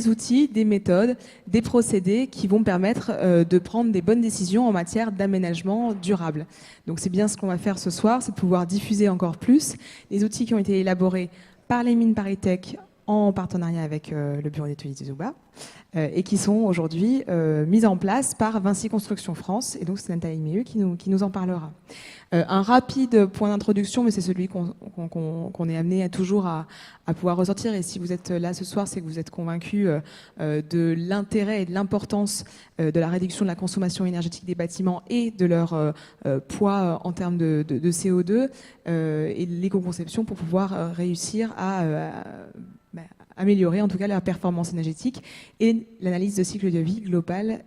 des outils, des méthodes, des procédés qui vont permettre de prendre des bonnes décisions en matière d'aménagement durable. Donc c'est bien ce qu'on va faire ce soir, c'est de pouvoir diffuser encore plus les outils qui ont été élaborés par les mines ParisTech en partenariat avec le bureau d'études de Zuba et qui sont aujourd'hui mis en place par Vinci Construction France. Et donc c'est Nathalie Méheux qui nous en parlera. Un rapide point d'introduction, mais c'est celui qu'on est amené toujours à pouvoir ressortir. Et si vous êtes là ce soir, c'est que vous êtes convaincus de l'intérêt et de l'importance de la réduction de la consommation énergétique des bâtiments et de leur poids en termes de CO2 et de l'éco-conception pour pouvoir réussir à améliorer en tout cas la performance énergétique et l'analyse de cycle de vie global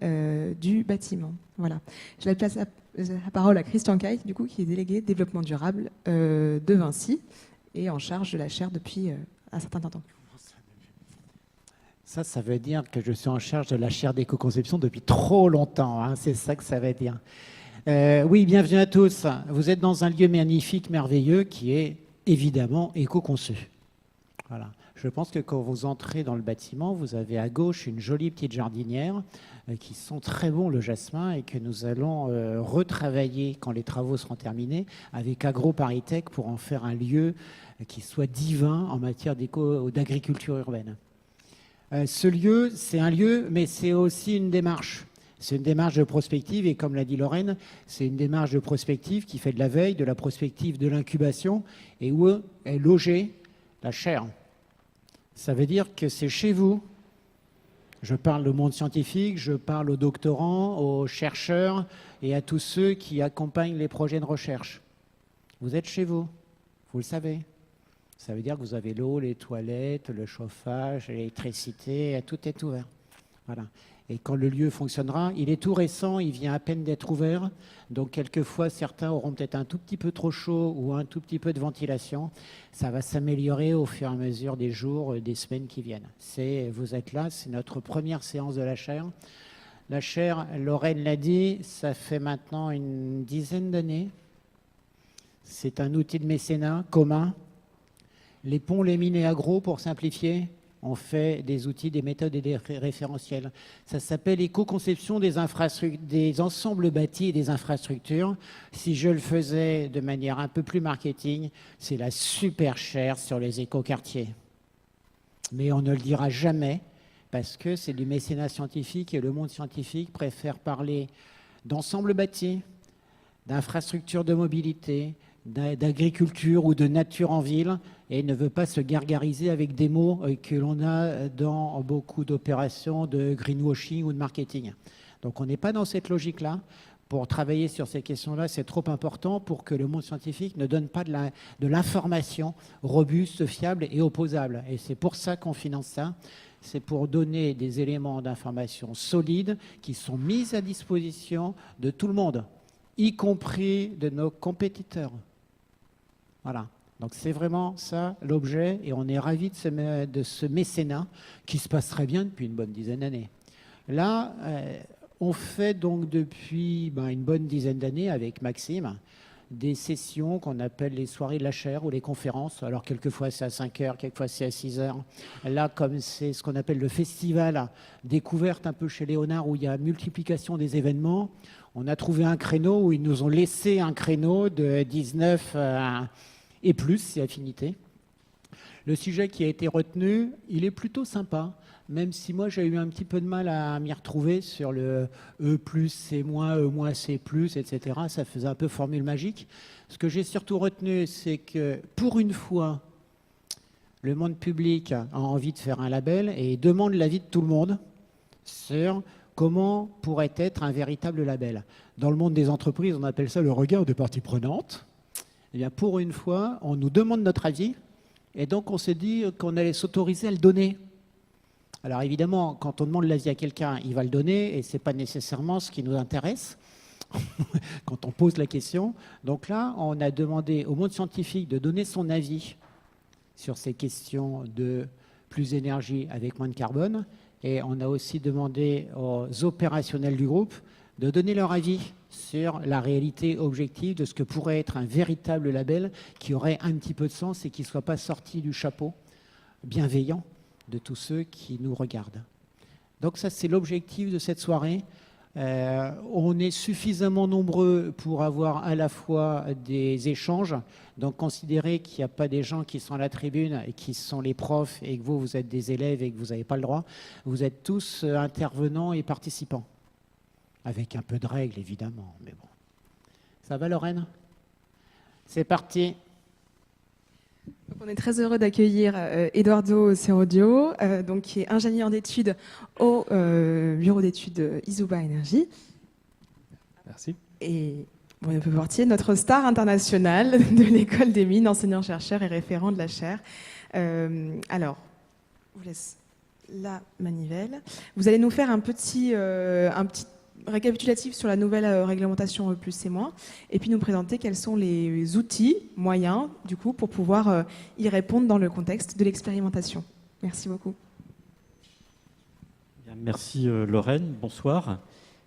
du bâtiment. Voilà. Je vais passer la parole à Christian Kay, du coup, qui est délégué développement durable de Vinci et en charge de la chaire depuis un certain temps. Ça veut dire que je suis en charge de la chaire d'éco-conception depuis trop longtemps. Hein, c'est ça que ça veut dire. Oui, bienvenue à tous. Vous êtes dans un lieu magnifique, merveilleux, qui est évidemment éco-conçu. Voilà. Je pense que quand vous entrez dans le bâtiment, vous avez à gauche une jolie petite jardinière qui sent très bon le jasmin et que nous allons retravailler quand les travaux seront terminés avec AgroParisTech pour en faire un lieu qui soit divin en matière d'agriculture urbaine. Ce lieu, c'est un lieu, mais c'est aussi une démarche. C'est une démarche de prospective et comme l'a dit Lorraine, c'est une démarche de prospective qui fait de la veille, de la prospective, de l'incubation et où est logée la chaire. Ça veut dire que c'est chez vous. Je parle au monde scientifique, je parle aux doctorants, aux chercheurs et à tous ceux qui accompagnent les projets de recherche. Vous êtes chez vous, vous le savez. Ça veut dire que vous avez l'eau, les toilettes, le chauffage, l'électricité, tout est ouvert. Voilà. Et quand le lieu fonctionnera, il est tout récent, il vient à peine d'être ouvert. Donc quelquefois, certains auront peut-être un tout petit peu trop chaud ou un tout petit peu de ventilation. Ça va s'améliorer au fur et à mesure des jours, des semaines qui viennent. Vous êtes là, c'est notre première séance de la chaire. La chaire, Lorraine l'a dit, ça fait maintenant une dizaine d'années. C'est un outil de mécénat commun. Les ponts, les mines et agro, pour simplifier, on fait des outils, des méthodes et des référentiels. Ça s'appelle éco-conception des ensembles bâtis et des infrastructures. Si je le faisais de manière un peu plus marketing, c'est la super chaire sur les éco-quartiers. Mais on ne le dira jamais parce que c'est du mécénat scientifique et le monde scientifique préfère parler d'ensembles bâtis, d'infrastructures de mobilité, d'agriculture ou de nature en ville et ne veut pas se gargariser avec des mots que l'on a dans beaucoup d'opérations de greenwashing ou de marketing. Donc on n'est pas dans cette logique-là. Pour travailler sur ces questions-là, c'est trop important pour que le monde scientifique ne donne pas de l'information robuste, fiable et opposable. Et c'est pour ça qu'on finance ça. C'est pour donner des éléments d'information solides qui sont mis à disposition de tout le monde, y compris de nos compétiteurs. Voilà, donc c'est vraiment ça l'objet et on est ravis de ce mécénat qui se passe très bien depuis une bonne dizaine d'années. Là, on fait donc depuis une bonne dizaine d'années avec Maxime des sessions qu'on appelle les soirées de la chaire ou les conférences. Alors quelquefois c'est à 5 heures, quelquefois c'est à 6 heures. Là, comme c'est ce qu'on appelle le festival découverte un peu chez Léonard où il y a multiplication des événements, on a trouvé un créneau où ils nous ont laissé un créneau de 19 et plus, c'est affinité. Le sujet qui a été retenu, il est plutôt sympa, même si moi j'ai eu un petit peu de mal à m'y retrouver sur le E+, C-, E-, C+, etc. Ça faisait un peu formule magique. Ce que j'ai surtout retenu, c'est que pour une fois, le monde public a envie de faire un label et demande l'avis de tout le monde sur comment pourrait être un véritable label. Dans le monde des entreprises, on appelle ça le regard des parties prenantes. Eh bien, pour une fois, on nous demande notre avis et donc on s'est dit qu'on allait s'autoriser à le donner. Alors évidemment, quand on demande l'avis à quelqu'un, il va le donner et ce n'est pas nécessairement ce qui nous intéresse quand on pose la question. Donc là, on a demandé au monde scientifique de donner son avis sur ces questions de plus d'énergie avec moins de carbone. Et on a aussi demandé aux opérationnels du groupe de donner leur avis sur la réalité objective de ce que pourrait être un véritable label qui aurait un petit peu de sens et qui ne soit pas sorti du chapeau bienveillant de tous ceux qui nous regardent. Donc ça, c'est l'objectif de cette soirée. On est suffisamment nombreux pour avoir à la fois des échanges, donc considérez qu'il n'y a pas des gens qui sont à la tribune et qui sont les profs et que vous êtes des élèves et que vous n'avez pas le droit. Vous êtes tous intervenants et participants, avec un peu de règles évidemment, mais bon. Ça va Lorraine ? C'est parti. Donc on est très heureux d'accueillir Eduardo Serodio, donc qui est ingénieur d'études au bureau d'études Isuba Énergie. Merci. Et Bruno Peuportier, notre star internationale de l'école des mines, enseignant-chercheur et référent de la chaire. Alors, je vous laisse la manivelle. Vous allez nous faire un petit récapitulatif sur la nouvelle réglementation E+C-, et puis nous présenter quels sont les outils, moyens, du coup, pour pouvoir y répondre dans le contexte de l'expérimentation. Merci beaucoup. Bien, merci Lorraine, bonsoir.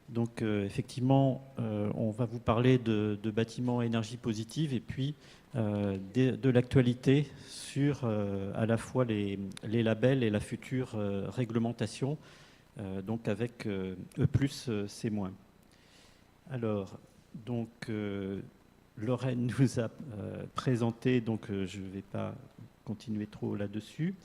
Donc effectivement, on va vous parler de bâtiments énergie positive et puis de l'actualité sur à la fois les labels et la future réglementation, donc avec E+C-. Alors, donc Lorraine nous a présenté, donc je ne vais pas continuer trop là-dessus.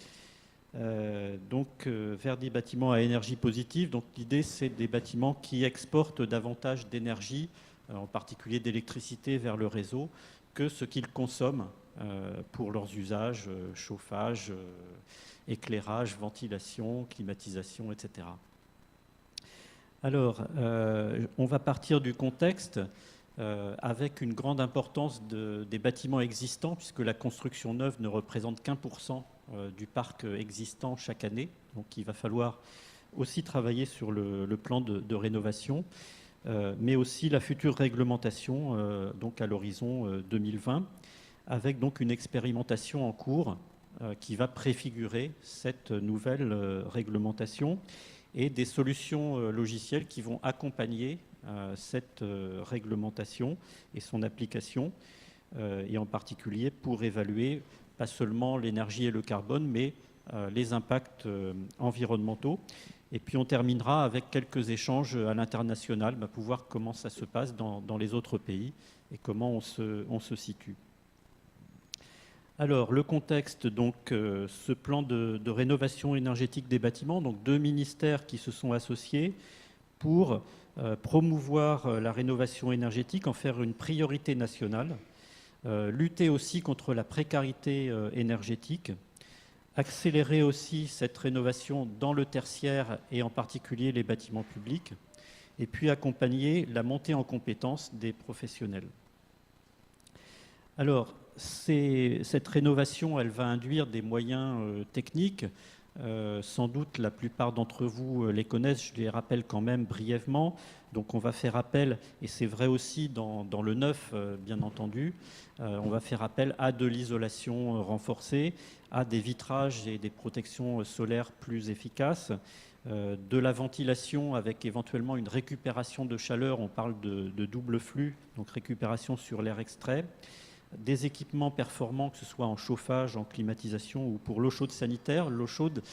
Vers des bâtiments à énergie positive. Donc l'idée, c'est des bâtiments qui exportent davantage d'énergie, en particulier d'électricité, vers le réseau, que ce qu'ils consomment pour leurs usages, chauffage, éclairage, ventilation, climatisation, etc. Alors, on va partir du contexte avec une grande importance des bâtiments existants, puisque la construction neuve ne représente qu'1% du parc existant chaque année. Donc il va falloir aussi travailler sur le plan de rénovation, mais aussi la future réglementation donc à l'horizon 2020, avec donc une expérimentation en cours qui va préfigurer cette nouvelle réglementation et des solutions logicielles qui vont accompagner cette réglementation et son application, et en particulier pour évaluer pas seulement l'énergie et le carbone, mais les impacts environnementaux. Et puis on terminera avec quelques échanges à l'international pour voir comment ça se passe dans les autres pays et comment on se situe. Alors, le contexte, donc, ce plan de rénovation énergétique des bâtiments, donc 2 ministères qui se sont associés pour promouvoir la rénovation énergétique, en faire une priorité nationale, lutter aussi contre la précarité énergétique, accélérer aussi cette rénovation dans le tertiaire et en particulier les bâtiments publics, et puis accompagner la montée en compétences des professionnels. Alors, cette rénovation, elle va induire des moyens techniques. Sans doute, la plupart d'entre vous les connaissent, je les rappelle quand même brièvement. Donc, on va faire appel, et c'est vrai aussi dans le neuf, bien entendu, on va faire appel à de l'isolation renforcée, à des vitrages et des protections solaires plus efficaces, de la ventilation avec éventuellement une récupération de chaleur, on parle de double flux, donc récupération sur l'air extrait, des équipements performants, que ce soit en chauffage, en climatisation ou pour l'eau chaude sanitaire. L'eau chaude,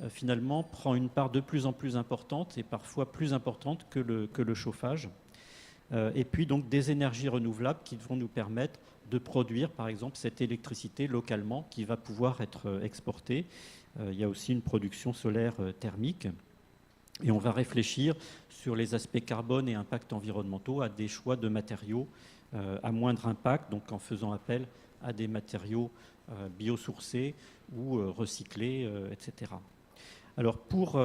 finalement, prend une part de plus en plus importante et parfois plus importante que le chauffage. Et puis, donc, des énergies renouvelables qui vont nous permettre de produire, par exemple, cette électricité localement qui va pouvoir être exportée. Il y a aussi une production solaire thermique. Et on va réfléchir sur les aspects carbone et impacts environnementaux à des choix de matériaux à moindre impact, donc en faisant appel à des matériaux biosourcés ou recyclés, etc. Alors pour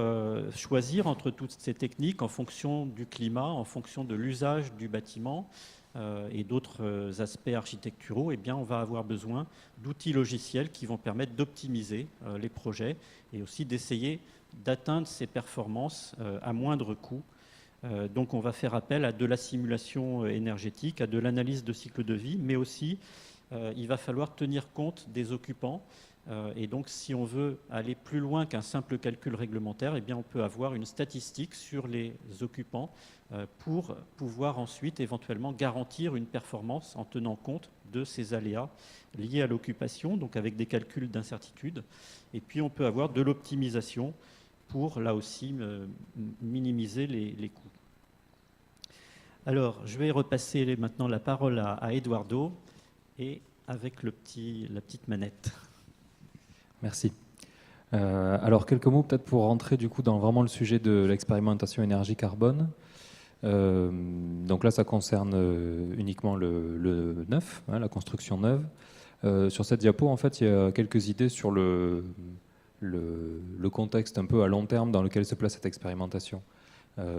choisir entre toutes ces techniques en fonction du climat, en fonction de l'usage du bâtiment et d'autres aspects architecturaux, eh bien, on va avoir besoin d'outils logiciels qui vont permettre d'optimiser les projets et aussi d'essayer d'atteindre ces performances à moindre coût. Donc on va faire appel à de la simulation énergétique, à de l'analyse de cycle de vie, mais aussi il va falloir tenir compte des occupants, Et donc, si on veut aller plus loin qu'un simple calcul réglementaire, eh bien, on peut avoir une statistique sur les occupants pour pouvoir ensuite éventuellement garantir une performance en tenant compte de ces aléas liés à l'occupation, donc avec des calculs d'incertitude. Et puis, on peut avoir de l'optimisation pour, là aussi, minimiser les coûts. Alors, je vais repasser maintenant la parole à Eduardo, et avec la petite manette. Merci. Alors, quelques mots peut-être pour rentrer du coup dans vraiment le sujet de l'expérimentation énergie-carbone. Donc là, ça concerne uniquement le neuf, hein, la construction neuve. Sur cette diapo, en fait, il y a quelques idées sur le contexte un peu à long terme dans lequel se place cette expérimentation.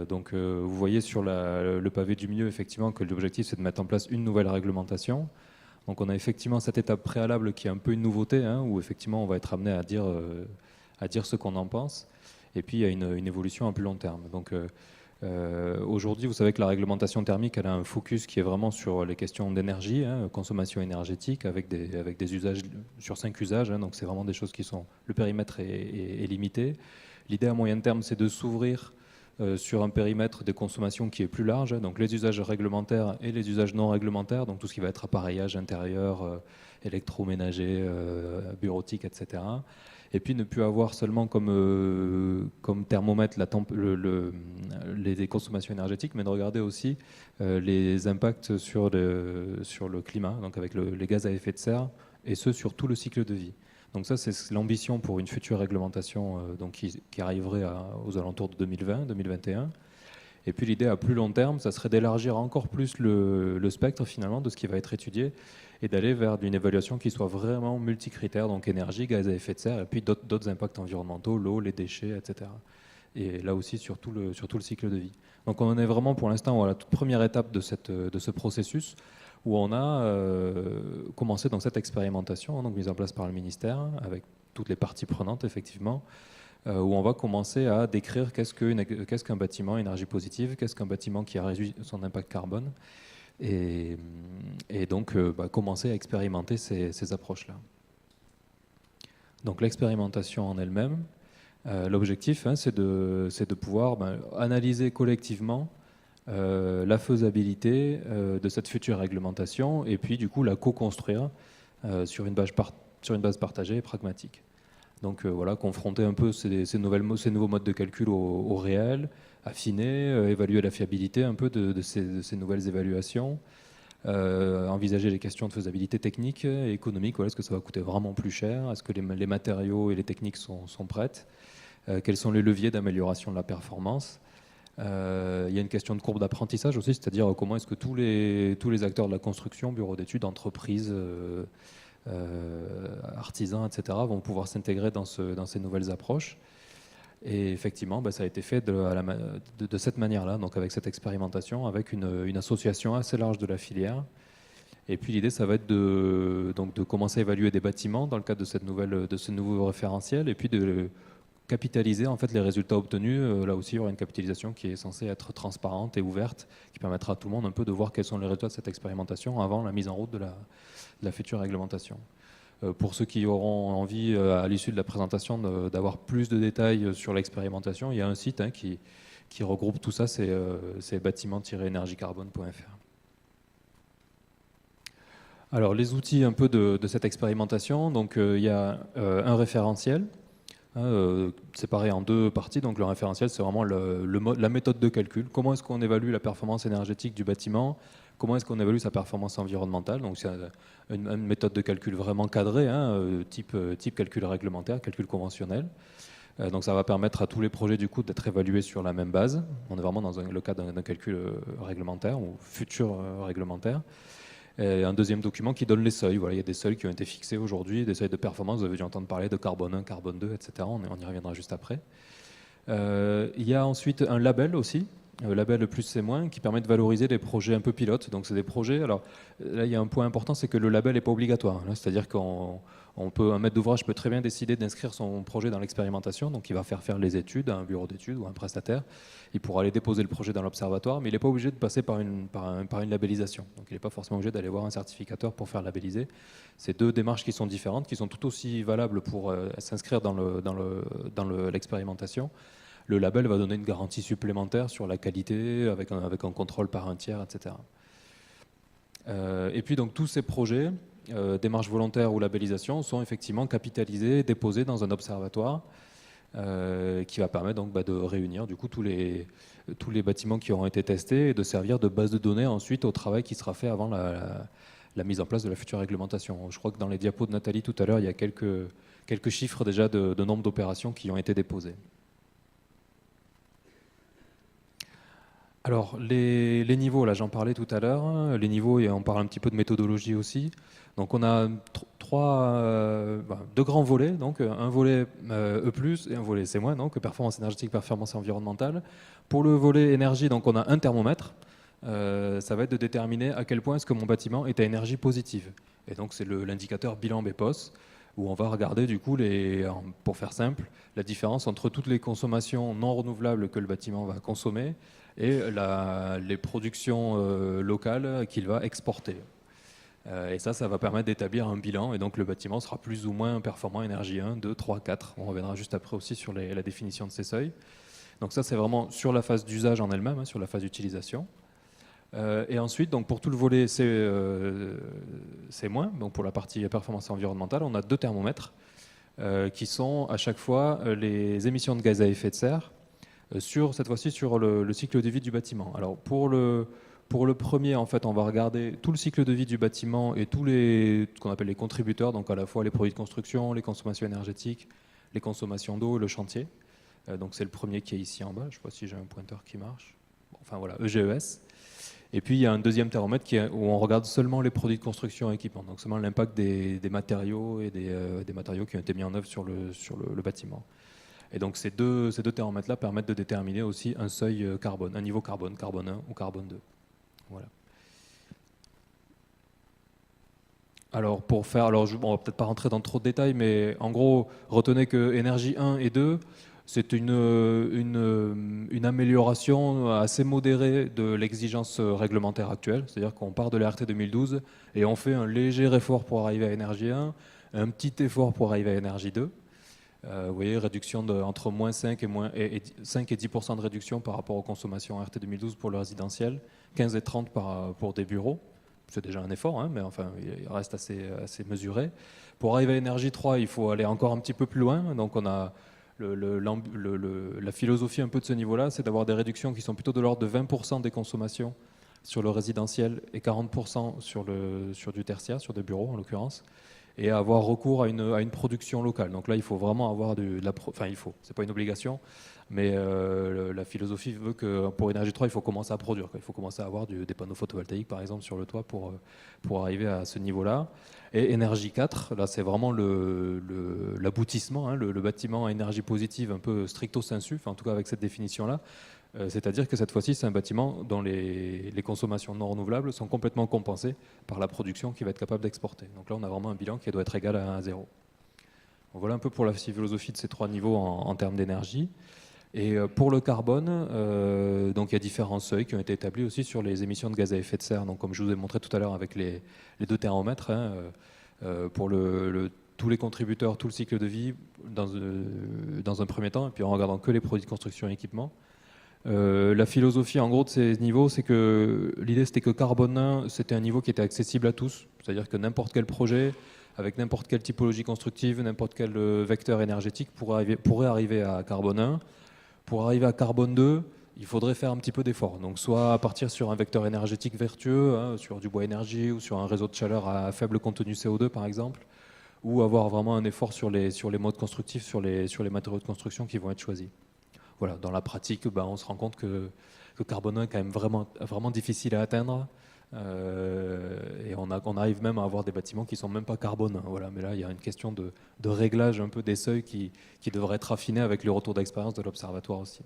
Donc vous voyez sur le pavé du milieu, effectivement, que l'objectif, c'est de mettre en place une nouvelle réglementation. Donc on a effectivement cette étape préalable qui est un peu une nouveauté, hein, où effectivement on va être amené à dire ce qu'on en pense. Et puis il y a une évolution à plus long terme. Donc aujourd'hui, vous savez que la réglementation thermique, elle a un focus qui est vraiment sur les questions d'énergie, hein, consommation énergétique, avec des usages sur 5 usages. Hein, donc c'est vraiment des choses qui sont... Le périmètre est limité. L'idée à moyen terme, c'est de s'ouvrir sur un périmètre de consommation qui est plus large, donc les usages réglementaires et les usages non réglementaires, donc tout ce qui va être appareillage intérieur, électroménager, bureautique, etc. Et puis ne plus avoir seulement comme thermomètre les consommations énergétiques, mais de regarder aussi les impacts sur le climat, donc avec les gaz à effet de serre, et ce sur tout le cycle de vie. Donc ça, c'est l'ambition pour une future réglementation donc qui arriverait aux alentours de 2020-2021. Et puis l'idée à plus long terme, ça serait d'élargir encore plus le spectre finalement de ce qui va être étudié et d'aller vers une évaluation qui soit vraiment multicritère, donc énergie, gaz à effet de serre, et puis d'autres impacts environnementaux, l'eau, les déchets, etc. Et là aussi sur tout le cycle de vie. Donc on en est vraiment pour l'instant à la toute première étape de ce processus, où on a commencé dans cette expérimentation, donc mise en place par le ministère, avec toutes les parties prenantes, effectivement, où on va commencer à décrire qu'est-ce qu'un bâtiment énergie positive, qu'est-ce qu'un bâtiment qui a réduit son impact carbone, et donc commencer à expérimenter ces approches-là. Donc l'expérimentation en elle-même, l'objectif, hein, c'est de pouvoir analyser collectivement la faisabilité de cette future réglementation et puis du coup la co-construire sur une base partagée et pragmatique. Donc voilà, confronter un peu ces nouveaux modes de calcul au réel, affiner, évaluer la fiabilité un peu de ces nouvelles évaluations, envisager les questions de faisabilité technique et économique. Voilà, est-ce que ça va coûter vraiment plus cher? Est-ce que les matériaux et les techniques sont prêtes? Quels sont les leviers d'amélioration de la performance? Il y a une question de courbe d'apprentissage aussi, c'est-à-dire comment est-ce que tous les acteurs de la construction, bureaux d'études, entreprises, artisans, etc., vont pouvoir s'intégrer dans ces nouvelles approches. Et effectivement, ça a été fait de cette manière-là, donc avec cette expérimentation, avec une association assez large de la filière. Et puis l'idée, ça va être de commencer à évaluer des bâtiments dans le cadre de ce nouveau référentiel, et puis de capitaliser en fait les résultats obtenus. Là aussi, il y aura une capitalisation qui est censée être transparente et ouverte, qui permettra à tout le monde un peu de voir quels sont les résultats de cette expérimentation avant la mise en route de la future réglementation. Pour ceux qui auront envie, à l'issue de la présentation, d'avoir plus de détails sur l'expérimentation, il y a un site qui regroupe tout ça, c'est bâtiment-énergiecarbone.fr. Alors les outils un peu de cette expérimentation, donc il y a un référentiel, séparé en deux parties. Donc le référentiel, c'est vraiment la méthode de calcul. Comment est-ce qu'on évalue la performance énergétique du bâtiment? Comment est-ce qu'on évalue sa performance environnementale? Donc c'est une méthode de calcul vraiment cadrée, type calcul réglementaire, calcul conventionnel. Donc ça va permettre à tous les projets du coup d'être évalués sur la même base. On est vraiment dans le cadre d'un calcul réglementaire ou futur réglementaire. Et un deuxième document qui donne les seuils. Voilà, il y a des seuils qui ont été fixés aujourd'hui, des seuils de performance. Vous avez dû entendre parler de carbone 1, carbone 2, etc. On y reviendra juste après. Il y a ensuite un label aussi, label plus c'est moins, qui permet de valoriser des projets un peu pilotes. Donc c'est des projets. Alors là, il y a un point important, c'est que le label n'est pas obligatoire. C'est-à-dire qu'on Un maître d'ouvrage peut très bien décider d'inscrire son projet dans l'expérimentation, donc il va faire les études à un bureau d'études ou à un prestataire. Il pourra aller déposer le projet dans l'observatoire, mais il n'est pas obligé de passer par une labellisation. Donc il n'est pas forcément obligé d'aller voir un certificateur pour faire labelliser. C'est deux démarches qui sont différentes, qui sont tout aussi valables pour s'inscrire dans l'expérimentation. Le label va donner une garantie supplémentaire sur la qualité, avec un contrôle par un tiers, etc. Et puis donc tous ces projets, démarche volontaire ou labellisation, sont effectivement capitalisés, déposés dans un observatoire qui va permettre donc de réunir du coup tous les bâtiments qui auront été testés et de servir de base de données ensuite au travail qui sera fait avant la mise en place de la future réglementation. Je crois que dans les diapos de Nathalie tout à l'heure, il y a quelques chiffres déjà de nombre d'opérations qui ont été déposées. Alors, les niveaux, là j'en parlais tout à l'heure, les niveaux, et on parle un petit peu de méthodologie aussi. Donc on a deux grands volets, donc un volet E+, et un volet C-, donc performance énergétique, performance environnementale. Pour le volet énergie, donc on a un thermomètre, ça va être de déterminer à quel point est-ce que mon bâtiment est à énergie positive. Et donc c'est l'indicateur bilan BEPOS, où on va regarder du coup, pour faire simple, la différence entre toutes les consommations non renouvelables que le bâtiment va consommer et les productions locales qu'il va exporter. Et ça va permettre d'établir un bilan, et donc le bâtiment sera plus ou moins performant énergie 1, 2, 3, 4. On reviendra juste après aussi sur la définition de ces seuils. Donc ça c'est vraiment sur la phase d'usage en elle-même, sur la phase d'utilisation. Et ensuite, donc pour tout le volet C-, donc pour la partie performance environnementale, on a deux thermomètres qui sont à chaque fois les émissions de gaz à effet de serre, cette fois-ci sur le cycle de vie du bâtiment. Alors pour le premier, en fait, on va regarder tout le cycle de vie du bâtiment et tous ce qu'on appelle les contributeurs, donc à la fois les produits de construction, les consommations énergétiques, les consommations d'eau et le chantier. Donc c'est le premier qui est ici en bas. Je ne sais pas si j'ai un pointeur qui marche. Bon, enfin voilà, EGES. Et puis il y a un deuxième thermomètre où on regarde seulement les produits de construction et équipement, donc seulement l'impact des matériaux et des matériaux qui ont été mis en œuvre sur le bâtiment. Et donc ces deux thermomètres-là permettent de déterminer aussi un seuil carbone, un niveau carbone 1 ou carbone 2. Voilà. Alors on va peut-être pas rentrer dans trop de détails, mais en gros, retenez que énergie 1 et 2, c'est une amélioration assez modérée de l'exigence réglementaire actuelle. C'est-à-dire qu'on part de la RT 2012 et on fait un léger effort pour arriver à énergie 1, un petit effort pour arriver à énergie 2. Vous voyez, réduction entre moins 5 et 10% de réduction par rapport aux consommations RT 2012 pour le résidentiel, 15 et 30 pour des bureaux. C'est déjà un effort, mais enfin, il reste assez mesuré. Pour arriver à énergie 3, il faut aller encore un petit peu plus loin. Donc on a la philosophie un peu de ce niveau-là, c'est d'avoir des réductions qui sont plutôt de l'ordre de 20% des consommations sur le résidentiel et 40% sur du tertiaire, sur des bureaux en l'occurrence, et avoir recours à une production locale. Donc là, il faut vraiment avoir c'est pas une obligation, mais la philosophie veut que pour énergie 3, il faut commencer à produire. Il faut commencer à avoir des panneaux photovoltaïques, par exemple, sur le toit pour arriver à ce niveau-là. Et énergie 4, là, c'est vraiment l'aboutissement, le bâtiment à énergie positive un peu stricto sensu, en tout cas avec cette définition-là. C'est-à-dire que cette fois-ci, c'est un bâtiment dont les consommations non renouvelables sont complètement compensées par la production qu'il va être capable d'exporter. Donc là, on a vraiment un bilan qui doit être égal à 0. Donc voilà un peu pour la philosophie de ces trois niveaux en termes d'énergie. Et pour le carbone, donc il y a différents seuils qui ont été établis aussi sur les émissions de gaz à effet de serre. Donc comme je vous ai montré tout à l'heure avec les deux thermomètres, pour tous les contributeurs, tout le cycle de vie dans un premier temps, et puis en regardant que les produits de construction et équipement. La philosophie en gros de ces niveaux, c'est que l'idée c'était que carbone 1, c'était un niveau qui était accessible à tous, c'est-à-dire que n'importe quel projet, avec n'importe quelle typologie constructive, n'importe quel vecteur énergétique pourrait arriver à carbone 1. Pour arriver à carbone 2, il faudrait faire un petit peu d'effort. Donc soit partir sur un vecteur énergétique vertueux, sur du bois énergie ou sur un réseau de chaleur à faible contenu CO2 par exemple, ou avoir vraiment un effort sur les modes constructifs, sur les matériaux de construction qui vont être choisis. Voilà, dans la pratique, on se rend compte que carbone 1 est quand même vraiment difficile à atteindre. Et on arrive même à avoir des bâtiments qui ne sont même pas carbone 1. Voilà, mais là, il y a une question de réglage un peu des seuils qui devrait être affiné avec le retour d'expérience de l'observatoire aussi.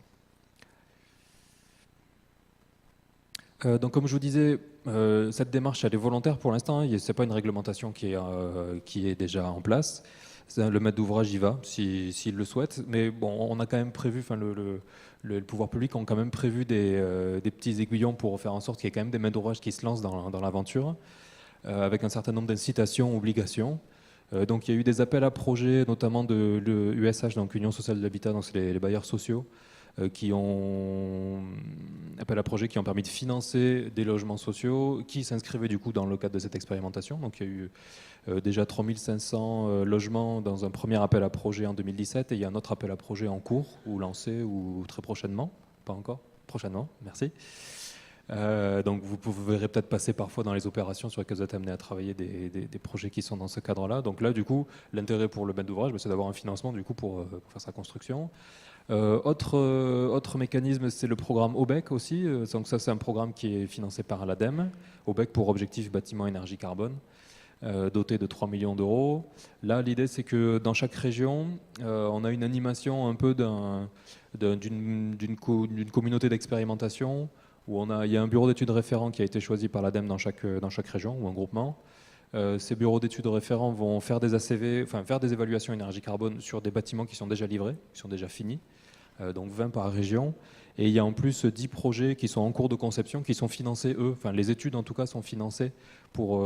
Donc, comme je vous disais, cette démarche elle est volontaire pour l'instant. Ce n'est pas une réglementation qui est déjà en place. Le maître d'ouvrage y va s'il le souhaite. Mais bon, on a quand même prévu, enfin, le pouvoir public ont quand même prévu des petits aiguillons pour faire en sorte qu'il y ait quand même des maîtres d'ouvrage qui se lancent dans l'aventure, avec un certain nombre d'incitations, obligations. Donc il y a eu des appels à projets, notamment de l'USH, donc Union sociale de l'habitat, donc c'est les bailleurs sociaux, qui ont appel à projets qui ont permis de financer des logements sociaux qui s'inscrivaient du coup dans le cadre de cette expérimentation. Donc il y a eu déjà 3500 logements dans un premier appel à projet en 2017 et il y a un autre appel à projet en cours ou lancé ou très prochainement, pas encore, prochainement, merci. Donc vous verrez peut-être passer parfois dans les opérations sur lesquelles vous êtes amené à travailler des projets qui sont dans ce cadre-là. Donc là, du coup, l'intérêt pour le maître d'ouvrage, c'est d'avoir un financement du coup pour faire sa construction. Autre mécanisme, c'est le programme OBEC aussi. Donc ça, c'est un programme qui est financé par l'ADEME. OBEC pour Objectif Bâtiment Énergie Carbone, doté de 3 millions d'euros. Là, l'idée, c'est que dans chaque région, on a une animation un peu d'une communauté d'expérimentation où il y a un bureau d'études référent qui a été choisi par l'ADEME dans chaque région ou un groupement. Ces bureaux d'études référents vont faire des ACV, enfin faire des évaluations énergie carbone sur des bâtiments qui sont déjà livrés, qui sont déjà finis, donc 20 par région. Et il y a en plus 10 projets qui sont en cours de conception, qui sont financés, enfin les études en tout cas sont financées pour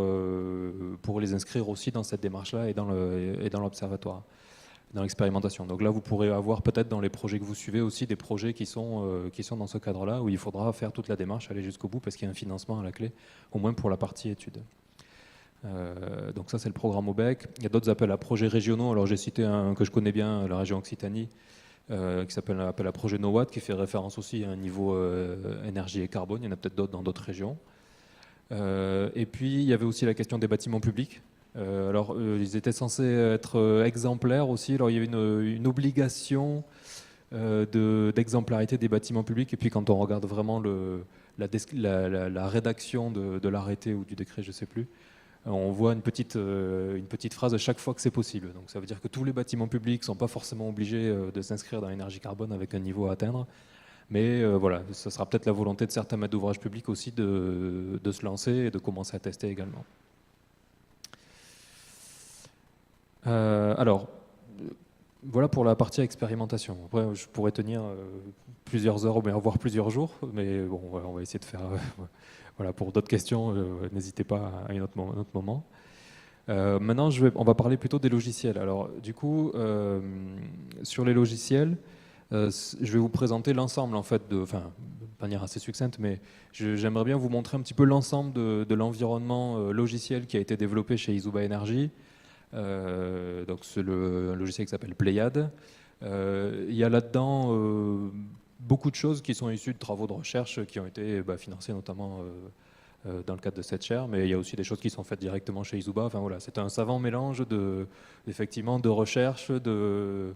les inscrire aussi dans cette démarche-là et dans l'observatoire, dans l'expérimentation. Donc là, vous pourrez avoir peut-être dans les projets que vous suivez aussi des projets qui sont dans ce cadre-là, où il faudra faire toute la démarche, aller jusqu'au bout, parce qu'il y a un financement à la clé, au moins pour la partie études. Donc ça, c'est le programme OBEC. Il y a d'autres appels à projets régionaux. Alors j'ai cité un que je connais bien, la région Occitanie, qui s'appelle l'appel à projet NOWAT, qui fait référence aussi à un niveau énergie et carbone. Il y en a peut-être d'autres dans d'autres régions. Et puis, il y avait aussi la question des bâtiments publics. Alors, ils étaient censés être exemplaires aussi. Alors, il y avait une obligation d'exemplarité des bâtiments publics. Et puis, quand on regarde vraiment la rédaction de l'arrêté ou du décret, je ne sais plus, on voit une petite phrase à chaque fois que c'est possible. Donc, ça veut dire que tous les bâtiments publics ne sont pas forcément obligés de s'inscrire dans l'énergie carbone avec un niveau à atteindre. Mais voilà, ce sera peut-être la volonté de certains maîtres d'ouvrage publics aussi de se lancer et de commencer à tester également. Alors, voilà pour la partie expérimentation. Après, je pourrais tenir plusieurs heures, voire plusieurs jours, mais bon, on va essayer de faire... Voilà, pour d'autres questions, n'hésitez pas à un autre moment. Maintenant, on va parler plutôt des logiciels. Alors, du coup, sur les logiciels, je vais vous présenter l'ensemble, en fait, de manière assez succincte, mais j'aimerais bien vous montrer un petit peu l'ensemble de l'environnement logiciel qui a été développé chez Izuba Energy. Donc, c'est un logiciel qui s'appelle Pléiade. Il y a là-dedans beaucoup de choses qui sont issues de travaux de recherche qui ont été financés notamment dans le cadre de cette chaire, mais il y a aussi des choses qui sont faites directement chez Izuba. Enfin, voilà, c'est un savant mélange effectivement, de recherche, de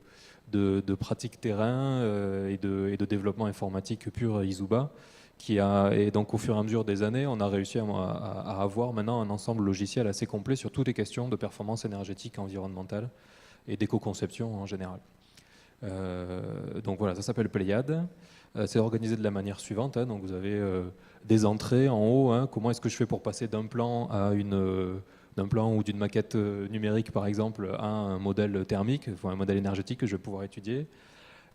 pratiques terrain et de développement informatique pur Izuba. Et donc au fur et à mesure des années, on a réussi à avoir maintenant un ensemble logiciel assez complet sur toutes les questions de performance énergétique, environnementale et d'éco-conception en général. Donc voilà, ça s'appelle Pléiade. C'est organisé de la manière suivante. Donc vous avez des entrées en haut. Comment est-ce que je fais pour passer d'un plan d'un plan ou d'une maquette numérique par exemple à un modèle thermique, un modèle énergétique que je vais pouvoir étudier.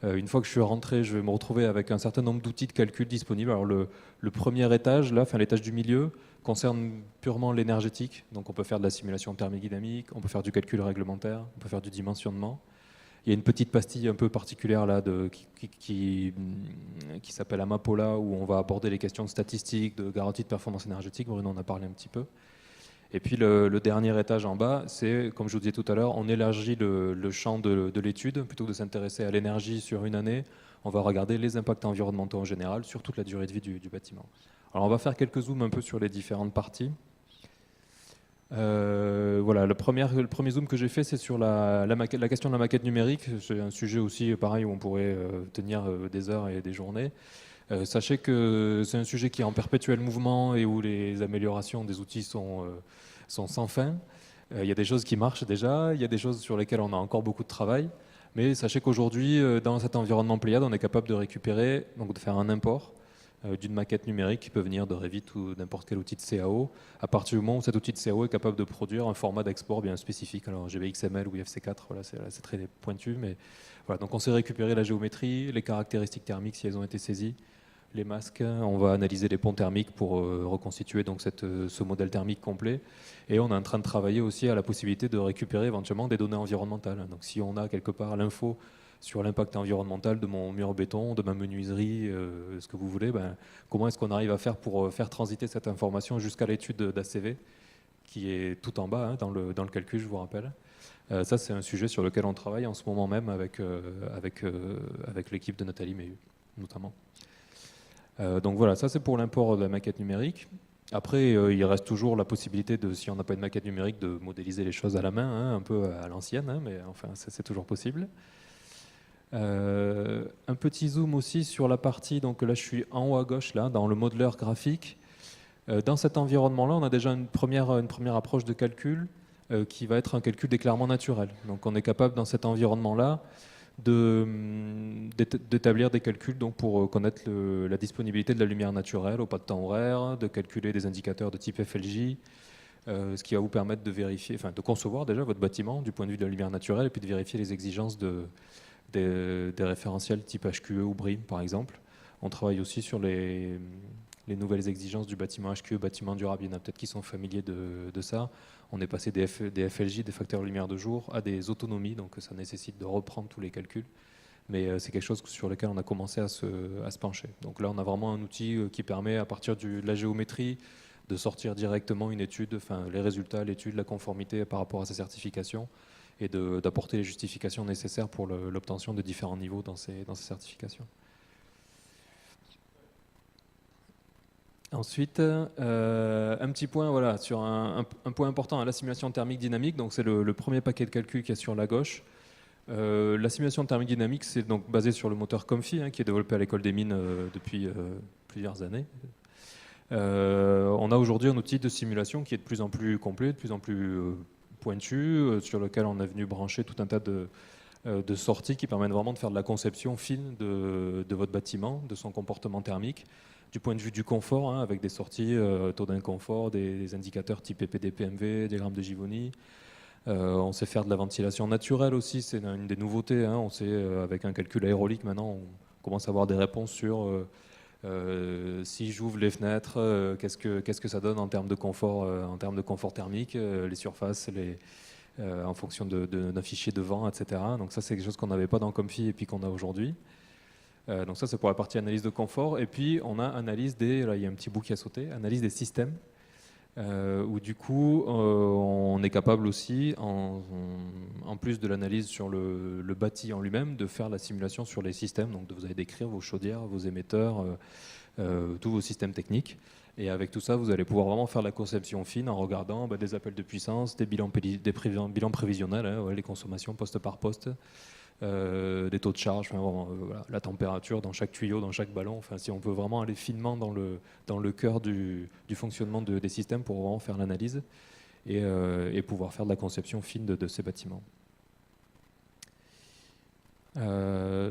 Une fois que je suis rentré, je vais me retrouver avec un certain nombre d'outils de calcul disponibles. Alors le premier étage, l'étage du milieu, concerne purement l'énergétique. Donc on peut faire de la simulation thermodynamique, on peut faire du calcul réglementaire, on peut faire du dimensionnement. Il y a une petite pastille un peu particulière là qui s'appelle Amapola, où on va aborder les questions de statistiques, de garantie de performance énergétique. Bruno en a parlé un petit peu. Et puis le dernier étage en bas, c'est, comme je vous disais tout à l'heure, on élargit le champ de l'étude. Plutôt que de s'intéresser à l'énergie sur une année, on va regarder les impacts environnementaux en général sur toute la durée de vie du bâtiment. Alors on va faire quelques zooms un peu sur les différentes parties. Voilà, le premier zoom que j'ai fait, c'est sur la question de la maquette numérique. C'est un sujet aussi pareil où on pourrait tenir des heures et des journées. Sachez que c'est un sujet qui est en perpétuel mouvement et où les améliorations des outils sont sans fin. Il y a des choses qui marchent déjà, il y a des choses sur lesquelles on a encore beaucoup de travail. Mais sachez qu'aujourd'hui, dans cet environnement Pléiade, on est capable de récupérer, donc de faire un import d'une maquette numérique qui peut venir de Revit ou n'importe quel outil de CAO, à partir du moment où cet outil de CAO est capable de produire un format d'export bien spécifique. Alors GBXML ou IFC4, voilà, c'est très pointu, mais voilà. Donc on sait récupérer la géométrie, les caractéristiques thermiques si elles ont été saisies, les masques, on va analyser les ponts thermiques pour reconstituer donc ce modèle thermique complet. Et on est en train de travailler aussi à la possibilité de récupérer éventuellement des données environnementales. Donc si on a quelque part l'info sur l'impact environnemental de mon mur béton, de ma menuiserie, ce que vous voulez, comment est-ce qu'on arrive à faire pour faire transiter cette information jusqu'à l'étude d'ACV, qui est tout en bas dans le calcul, je vous rappelle. Ça, c'est un sujet sur lequel on travaille en ce moment même avec l'équipe de Nathalie Mehu, notamment. Donc voilà, ça c'est pour l'import de la maquette numérique. Après, il reste toujours la possibilité, si on n'a pas une maquette numérique, de modéliser les choses à la main, un peu à l'ancienne, mais enfin, c'est toujours possible. Un petit zoom aussi sur la partie, donc là je suis en haut à gauche, là, dans le modeleur graphique. Dans cet environnement-là, on a déjà une première approche de calcul qui va être un calcul d'éclairement naturel. Donc on est capable dans cet environnement-là d'établir des calculs donc, pour connaître la disponibilité de la lumière naturelle au pas de temps horaire, de calculer des indicateurs de type FLJ, ce qui va vous permettre de vérifier, enfin de concevoir déjà votre bâtiment du point de vue de la lumière naturelle et puis de vérifier les exigences des référentiels type HQE ou BRIM par exemple. On travaille aussi sur les nouvelles exigences du bâtiment HQE, bâtiment durable. Il y en a peut-être qui sont familiers de ça. On est passé des FLJ, des facteurs de lumière de jour, à des autonomies, donc ça nécessite de reprendre tous les calculs. Mais c'est quelque chose sur lequel on a commencé à se pencher. Donc là, on a vraiment un outil qui permet, à partir de la géométrie, de sortir directement une étude, enfin les résultats, l'étude, la conformité par rapport à sa certification, et d'apporter les justifications nécessaires pour l'obtention de différents niveaux dans ces certifications. Ensuite, un petit point voilà, sur un point important, la simulation thermique dynamique. Donc c'est le premier paquet de calcul qui est sur la gauche. La simulation thermique dynamique, c'est donc basé sur le moteur Comfy, qui est développé à l'école des mines depuis plusieurs années. On a aujourd'hui un outil de simulation qui est de plus en plus complet, de plus en plus pointu, sur lequel on est venu brancher tout un tas de sorties qui permettent vraiment de faire de la conception fine de votre bâtiment, de son comportement thermique, du point de vue du confort, avec des sorties, taux d'inconfort, des indicateurs type EPD-PMV, diagramme de Givoni. On sait faire de la ventilation naturelle aussi, c'est une des nouveautés. On sait, avec un calcul aérolique maintenant, on commence à avoir des réponses sur si j'ouvre les fenêtres, qu'est-ce que ça donne en termes de confort, thermique, les surfaces, en fonction d'un fichier de vent, etc. Donc ça, c'est quelque chose qu'on n'avait pas dans Comfy et puis qu'on a aujourd'hui. Donc ça, c'est pour la partie analyse de confort. Et puis, on a analyse là, il y a un petit bout qui a sauté, analyse des systèmes, où du coup, on est capable aussi, en plus de l'analyse sur le bâti en lui-même, de faire la simulation sur les systèmes. Donc vous allez décrire vos chaudières, vos émetteurs, tous vos systèmes techniques. Et avec tout ça, vous allez pouvoir vraiment faire la conception fine en regardant des appels de puissance, des bilans prévisionnels, les consommations poste par poste, des taux de charge, voilà, la température dans chaque tuyau, dans chaque ballon. Enfin, si on peut vraiment aller finement dans le cœur du fonctionnement des systèmes pour vraiment faire l'analyse et pouvoir faire de la conception fine de ces bâtiments.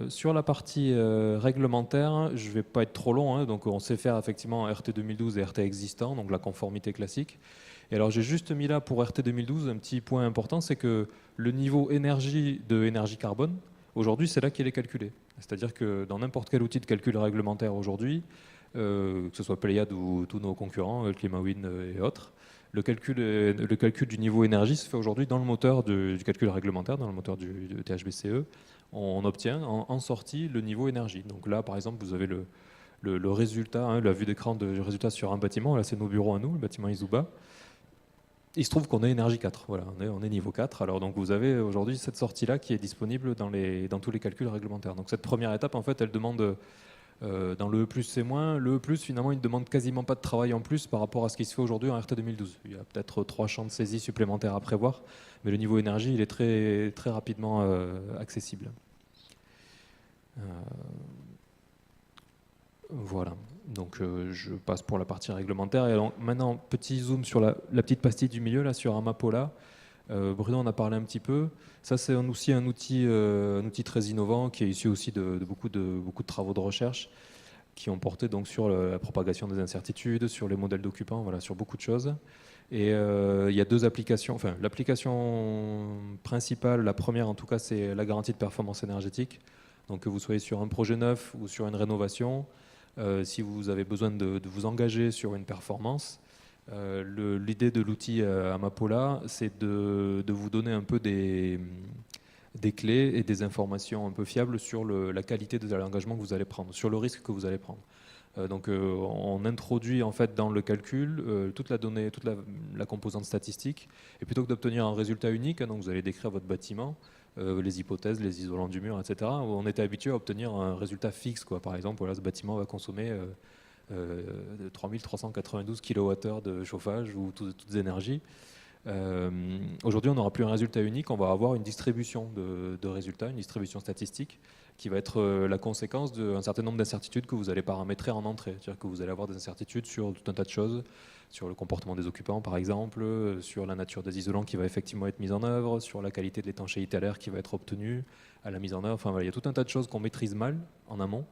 Sur la partie réglementaire, je ne vais pas être trop long, donc on sait faire effectivement RT 2012 et RT existant, donc la conformité classique. Et alors j'ai juste mis là pour RT 2012 un petit point important, c'est que le niveau énergie de énergie carbone, aujourd'hui c'est là qu'il est calculé. C'est-à-dire que dans n'importe quel outil de calcul réglementaire aujourd'hui, que ce soit Pléiade ou tous nos concurrents, ClimaWin et autres, le calcul du niveau énergie se fait aujourd'hui dans le moteur du calcul réglementaire, dans le moteur du THBCE. On obtient en sortie le niveau énergie. Donc là, par exemple, vous avez le résultat, la vue d'écran du résultat sur un bâtiment. Là, c'est nos bureaux à nous, le bâtiment Izuba. Il se trouve qu'on est énergie 4. Voilà, on est niveau 4. Alors, donc, vous avez aujourd'hui cette sortie-là qui est disponible dans tous les calculs réglementaires. Donc, cette première étape, en fait, elle demande, dans le E+, c'est moins. Le E+, finalement, il ne demande quasiment pas de travail en plus par rapport à ce qui se fait aujourd'hui en RT 2012. Il y a peut-être 3 champs de saisie supplémentaires à prévoir, mais le niveau énergie, il est très, très rapidement accessible. Voilà, donc je passe pour la partie réglementaire. Et alors, maintenant, petit zoom sur la petite pastille du milieu, là, sur Amapola. Bruno en a parlé un petit peu. Ça, c'est aussi un outil très innovant qui est issu aussi de beaucoup de travaux de recherche. qui ont porté donc sur la propagation des incertitudes, sur les modèles d'occupants, voilà, sur beaucoup de choses. Et il y a 2 applications. Enfin, l'application principale, la première en tout cas, c'est la garantie de performance énergétique. Donc que vous soyez sur un projet neuf ou sur une rénovation, si vous avez besoin de vous engager sur une performance, l'idée de l'outil Amapola, c'est de vous donner un peu des clés et des informations un peu fiables sur la qualité de l'engagement que vous allez prendre, sur le risque que vous allez prendre. Donc on introduit en fait dans le calcul toute la donnée, toute la composante statistique, et plutôt que d'obtenir un résultat unique, donc vous allez décrire votre bâtiment, les hypothèses, les isolants du mur, etc. On était habitué à obtenir un résultat fixe, quoi. Par exemple, voilà, ce bâtiment va consommer 3392 kWh de chauffage ou toutes les énergies. Aujourd'hui, on n'aura plus un résultat unique, on va avoir une distribution de résultats, une distribution statistique qui va être la conséquence d'un certain nombre d'incertitudes que vous allez paramétrer en entrée. C'est-à-dire que vous allez avoir des incertitudes sur tout un tas de choses, sur le comportement des occupants par exemple, sur la nature des isolants qui va effectivement être mise en œuvre, sur la qualité de l'étanchéité à l'air qui va être obtenue à la mise en œuvre. Enfin, voilà, il y a tout un tas de choses qu'on maîtrise mal en amont.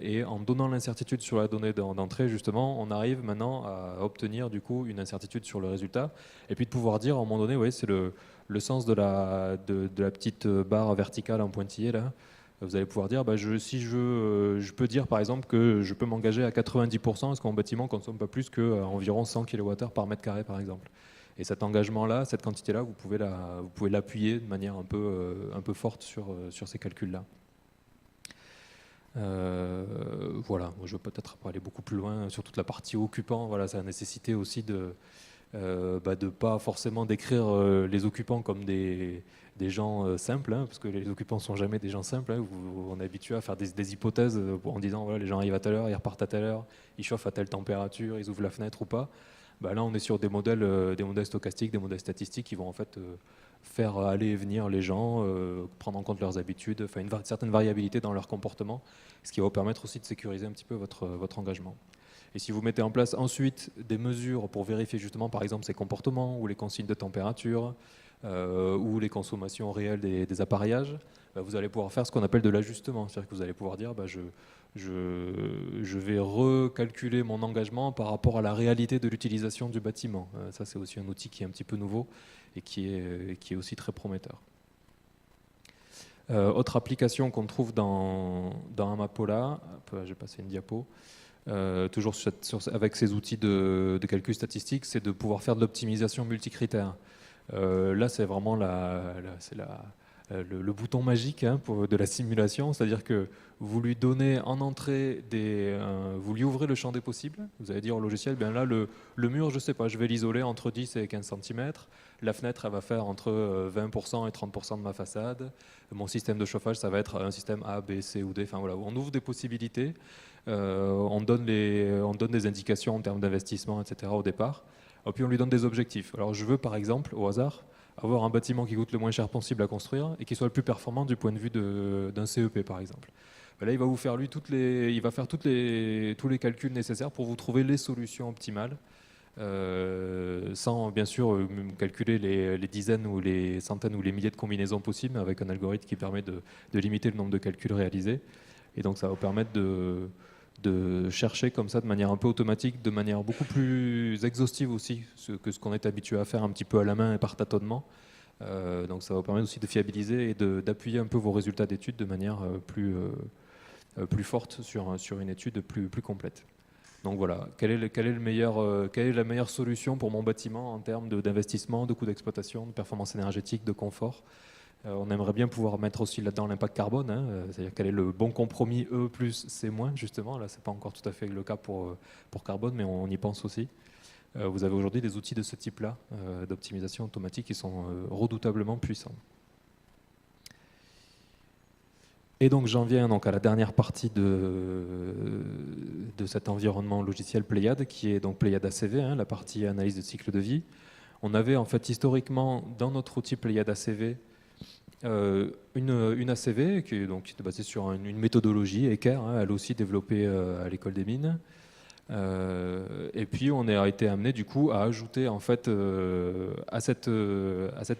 Et en donnant l'incertitude sur la donnée d'entrée, justement, on arrive maintenant à obtenir du coup une incertitude sur le résultat, et puis de pouvoir dire à un moment donné, oui, c'est le sens de la petite barre verticale en pointillé là. Vous allez pouvoir dire, si je peux dire par exemple que je peux m'engager à 90% parce que mon bâtiment ne consomme pas plus qu'environ 100 kWh par mètre carré par exemple. Et cet engagement-là, cette quantité-là, vous pouvez l'appuyer de manière un peu forte sur ces calculs-là. Voilà, moi je veux peut-être aller beaucoup plus loin sur toute la partie occupant. Voilà, ça a nécessité aussi de pas forcément décrire les occupants comme des gens simples, hein, parce que les occupants ne sont jamais des gens simples. Hein. On est habitué à faire des hypothèses en disant voilà, les gens arrivent à telle heure, ils repartent à telle heure, ils chauffent à telle température, ils ouvrent la fenêtre ou pas. Là, on est sur des modèles stochastiques, des modèles statistiques qui vont en fait faire aller et venir les gens, prendre en compte leurs habitudes, enfin une certaine variabilité dans leur comportement, ce qui va vous permettre aussi de sécuriser un petit peu votre engagement. Et si vous mettez en place ensuite des mesures pour vérifier justement par exemple ces comportements ou les consignes de température ou les consommations réelles des appareillages, vous allez pouvoir faire ce qu'on appelle de l'ajustement. C'est-à-dire que vous allez pouvoir dire je vais recalculer mon engagement par rapport à la réalité de l'utilisation du bâtiment. Ça c'est aussi un outil qui est un petit peu nouveau et qui est aussi très prometteur. Autre application qu'on trouve dans Amapola, je vais passer une diapo, toujours avec ces outils de calcul statistique, c'est de pouvoir faire de l'optimisation multicritère. Là, c'est vraiment le bouton magique de la simulation, c'est-à-dire que vous lui donnez en entrée vous lui ouvrez le champ des possibles, vous allez dire au logiciel, bien là, le mur, je ne sais pas, je vais l'isoler entre 10 et 15 cm, la fenêtre, elle va faire entre 20% et 30% de ma façade, mon système de chauffage, ça va être un système A, B, C ou D, enfin voilà, on ouvre des possibilités, on donne des indications en termes d'investissement, etc. au départ, et puis on lui donne des objectifs. Alors je veux par exemple, au hasard, avoir un bâtiment qui coûte le moins cher possible à construire et qui soit le plus performant du point de vue d'un CEP par exemple. Là, il va vous faire il va faire tous les calculs nécessaires pour vous trouver les solutions optimales, sans bien sûr calculer les dizaines ou les centaines ou les milliers de combinaisons possibles, mais avec un algorithme qui permet de limiter le nombre de calculs réalisés. Et donc ça va vous permettre de chercher comme ça de manière un peu automatique, de manière beaucoup plus exhaustive aussi que ce qu'on est habitué à faire un petit peu à la main et par tâtonnement. Donc ça va vous permettre aussi de fiabiliser et d'appuyer un peu vos résultats d'études de manière plus forte sur une étude plus complète. Donc voilà, quelle est la meilleure solution pour mon bâtiment en termes d'investissement, de coût d'exploitation, de performance énergétique, de confort. On aimerait bien pouvoir mettre aussi là-dedans l'impact carbone, c'est-à-dire quel est le bon compromis E plus C moins, justement. Là, ce n'est pas encore tout à fait le cas pour carbone, mais on y pense aussi. Vous avez aujourd'hui des outils de ce type-là, d'optimisation automatique, qui sont redoutablement puissants. Et donc j'en viens donc à la dernière partie de cet environnement logiciel Pléiade, qui est donc Pléiade ACV, la partie analyse de cycle de vie. On avait en fait historiquement dans notre outil Pléiade ACV une ACV qui est basée sur une méthodologie ECAIR, elle aussi développée à l'école des mines. Et puis on a été amené du coup à ajouter en fait à cette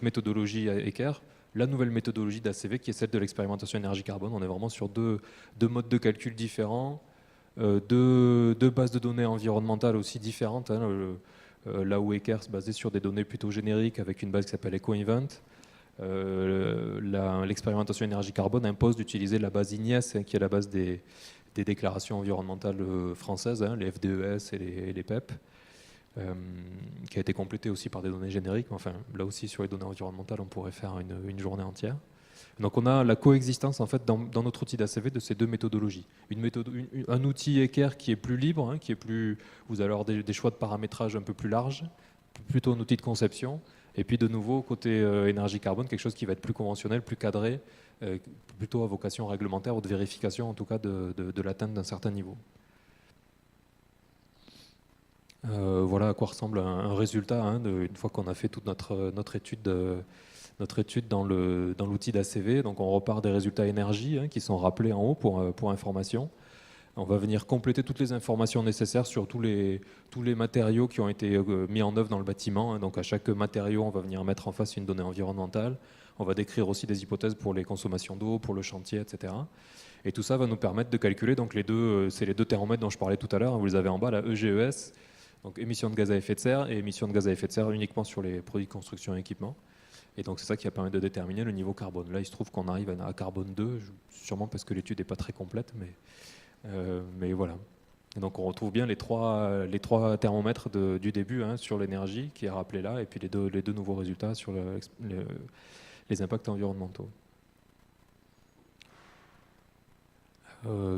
méthodologie ECAIR la nouvelle méthodologie d'ACV qui est celle de l'expérimentation énergie-carbone. On est vraiment sur deux modes de calcul différents, deux bases de données environnementales aussi différentes. Hein, là où Eker se basait sur des données plutôt génériques avec une base qui s'appelle EcoEvent. L'expérimentation énergie carbone impose d'utiliser la base IGNES, hein, qui est la base des déclarations environnementales françaises, hein, les FDES et les PEP, qui a été complétée aussi par des données génériques. Enfin, là aussi, sur les données environnementales, on pourrait faire une journée entière. Donc on a la coexistence en fait dans notre outil d'ACV de ces deux méthodologies. Un outil Eker qui est plus libre, hein, vous allez avoir des choix de paramétrage un peu plus larges, plutôt un outil de conception. Et puis de nouveau, côté énergie carbone, quelque chose qui va être plus conventionnel, plus cadré, plutôt à vocation réglementaire ou de vérification en tout cas de l'atteinte d'un certain niveau. Voilà à quoi ressemble un résultat, hein, une fois qu'on a fait toute notre étude dans l'outil d'ACV. Donc on repart des résultats énergie, hein, qui sont rappelés en haut pour information. On va venir compléter toutes les informations nécessaires sur tous les matériaux qui ont été mis en œuvre dans le bâtiment. Donc à chaque matériau, on va venir mettre en face une donnée environnementale. On va décrire aussi des hypothèses pour les consommations d'eau, pour le chantier, etc. Et tout ça va nous permettre de calculer donc c'est les deux thermomètres dont je parlais tout à l'heure. Vous les avez en bas, la EGES, donc émissions de gaz à effet de serre, et émissions de gaz à effet de serre uniquement sur les produits de construction et équipement. Et donc c'est ça qui va permettre de déterminer le niveau carbone. Là, il se trouve qu'on arrive à carbone 2, sûrement parce que l'étude n'est pas très complète, mais voilà. Et donc on retrouve bien les trois thermomètres du début, hein, sur l'énergie qui est rappelé là, et puis les deux nouveaux résultats sur les impacts environnementaux.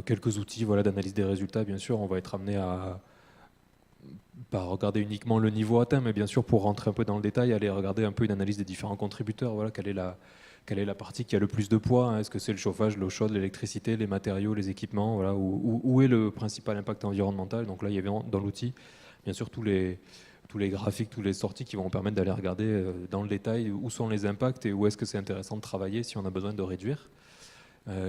Quelques outils, voilà, d'analyse des résultats. Bien sûr, on va être amené à pas regarder uniquement le niveau atteint, mais bien sûr, pour rentrer un peu dans le détail, aller regarder un peu une analyse des différents contributeurs. Voilà, quelle est la partie qui a le plus de poids, hein. Est-ce que c'est le chauffage, l'eau chaude, l'électricité, les matériaux, les équipements, voilà, où est le principal impact environnemental. Donc là, il y avait dans l'outil, bien sûr, tous les graphiques, tous les sorties qui vont permettre d'aller regarder dans le détail où sont les impacts et où est-ce que c'est intéressant de travailler si on a besoin de réduire.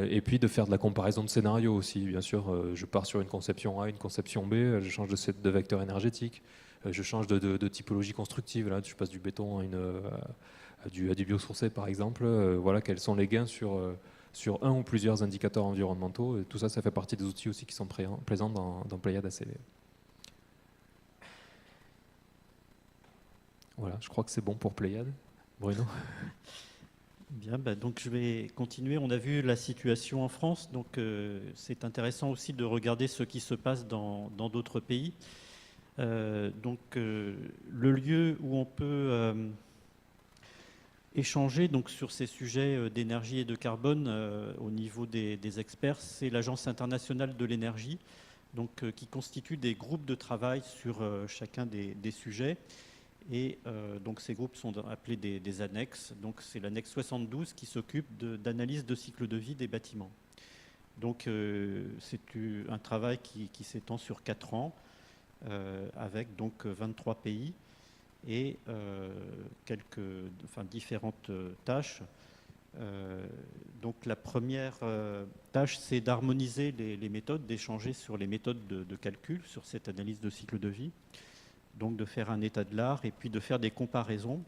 Et puis de faire de la comparaison de scénarios aussi. Bien sûr, je pars sur une conception A, une conception B, je change de vecteur énergétique, je change de typologie constructive. Là, je passe du béton à du biosourcé par exemple. Voilà, quels sont les gains sur un ou plusieurs indicateurs environnementaux. Et tout ça, ça fait partie des outils aussi qui sont présents dans Pléiades ACV. Voilà, je crois que c'est bon pour Pléiades. Bruno? Bien, donc je vais continuer. On a vu la situation en France, donc c'est intéressant aussi de regarder ce qui se passe dans d'autres pays. Le lieu où on peut échanger donc, sur ces sujets d'énergie et de carbone au niveau des experts, c'est l'Agence internationale de l'énergie, donc, qui constitue des groupes de travail sur chacun des sujets. Et donc ces groupes sont appelés des annexes. Donc c'est l'annexe 72 qui s'occupe d'analyse de cycle de vie des bâtiments. Donc c'est un travail qui s'étend sur 4 ans avec donc 23 pays et différentes tâches. Donc la première tâche, c'est d'harmoniser les méthodes, d'échanger sur les méthodes de calcul sur cette analyse de cycle de vie. Donc de faire un état de l'art et puis de faire des comparaisons.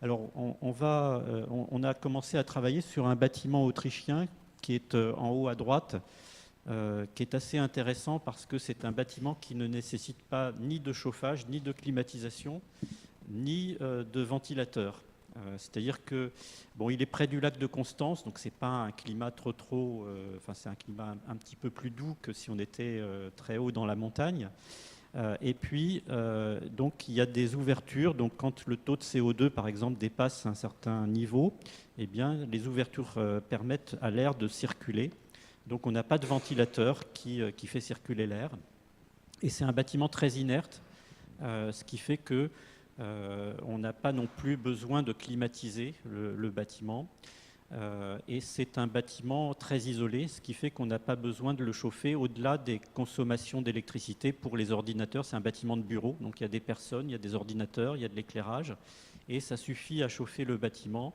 Alors on a commencé à travailler sur un bâtiment autrichien qui est en haut à droite, qui est assez intéressant parce que c'est un bâtiment qui ne nécessite pas ni de chauffage, ni de climatisation, ni de ventilateur. C'est-à-dire que il est près du lac de Constance, donc c'est pas un climat c'est un climat un petit peu plus doux que si on était très haut dans la montagne. Et puis, donc, il y a des ouvertures. Donc, quand le taux de CO2, par exemple, dépasse un certain niveau, eh bien, les ouvertures permettent à l'air de circuler. Donc, on n'a pas de ventilateur qui fait circuler l'air. Et c'est un bâtiment très inerte, ce qui fait que on n'a pas non plus besoin de climatiser le bâtiment. Et c'est un bâtiment très isolé, ce qui fait qu'on n'a pas besoin de le chauffer au-delà des consommations d'électricité pour les ordinateurs. C'est un bâtiment de bureau, donc il y a des personnes, il y a des ordinateurs, il y a de l'éclairage, et ça suffit à chauffer le bâtiment.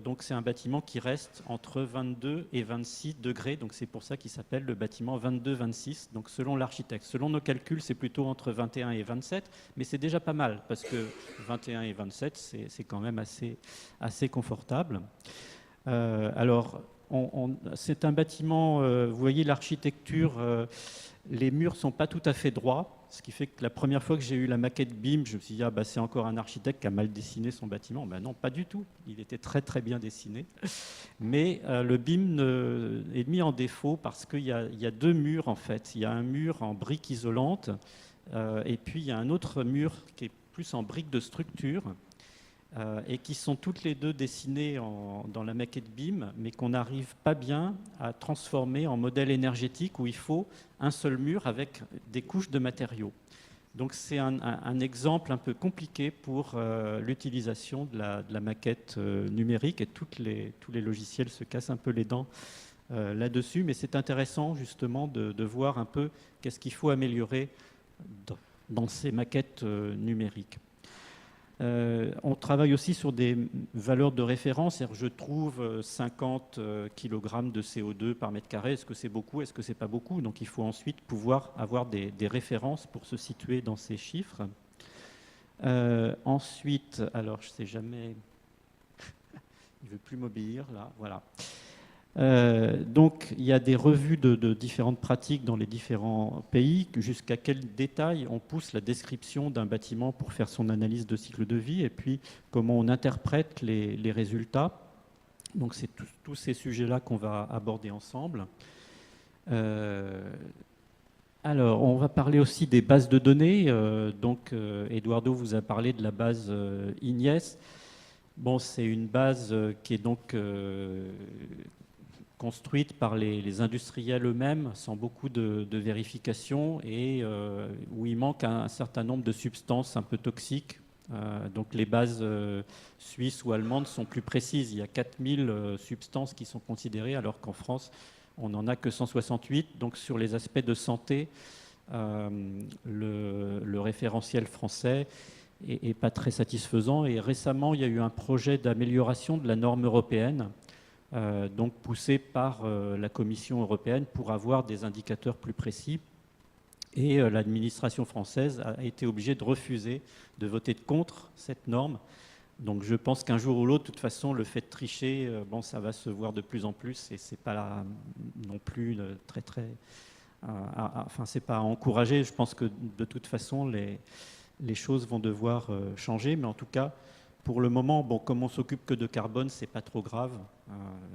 Donc c'est un bâtiment qui reste entre 22 et 26 degrés, donc c'est pour ça qu'il s'appelle le bâtiment 22-26, donc selon l'architecte. Selon nos calculs, c'est plutôt entre 21 et 27, mais c'est déjà pas mal, parce que 21 et 27, c'est quand même assez confortable. Alors, c'est un bâtiment, vous voyez l'architecture, les murs ne sont pas tout à fait droits, ce qui fait que la première fois que j'ai eu la maquette BIM, je me suis dit, c'est encore un architecte qui a mal dessiné son bâtiment. Ben non, pas du tout. Il était très très bien dessiné. Mais le BIM est mis en défaut parce qu'il y a deux murs en fait. Il y a un mur en briques isolantes et puis il y a un autre mur qui est plus en briques de structure. Et qui sont toutes les deux dessinées dans la maquette BIM, mais qu'on n'arrive pas bien à transformer en modèle énergétique où il faut un seul mur avec des couches de matériaux. Donc c'est un exemple un peu compliqué pour l'utilisation de la maquette numérique, et tous les logiciels se cassent un peu les dents là-dessus, mais c'est intéressant justement de voir un peu qu'est-ce qu'il faut améliorer dans ces maquettes numériques. On travaille aussi sur des valeurs de référence. Je trouve 50 kg de CO2 par mètre carré. Est-ce que c'est beaucoup? Est-ce que c'est pas beaucoup? Donc il faut ensuite pouvoir avoir des références pour se situer dans ces chiffres. Ensuite, alors je sais jamais... Il veut plus m'obéir là, voilà. Donc il y a des revues de différentes pratiques dans les différents pays. Jusqu'à quel détail on pousse la description d'un bâtiment pour faire son analyse de cycle de vie, et puis comment on interprète les résultats. Donc c'est tous ces sujets-là qu'on va aborder ensemble. Alors on va parler aussi des bases de données. Eduardo vous a parlé de la base IGNES. Bon, c'est une base qui est donc construite par les industriels eux-mêmes, sans beaucoup de vérification, et où il manque un certain nombre de substances un peu toxiques. Donc les bases suisses ou allemandes sont plus précises. Il y a 4000 substances qui sont considérées, alors qu'en France, on n'en a que 168. Donc sur les aspects de santé, le référentiel français n'est pas très satisfaisant. Et récemment, il y a eu un projet d'amélioration de la norme européenne, donc poussé par la Commission européenne pour avoir des indicateurs plus précis. Et l'administration française a été obligée de refuser de voter contre cette norme. Donc je pense qu'un jour ou l'autre, de toute façon, le fait de tricher, ça va se voir de plus en plus, et c'est pas non plus c'est pas à encourager. Je pense que de toute façon, les choses vont devoir changer, mais en tout cas, pour le moment, comme on s'occupe que de carbone, c'est pas trop grave.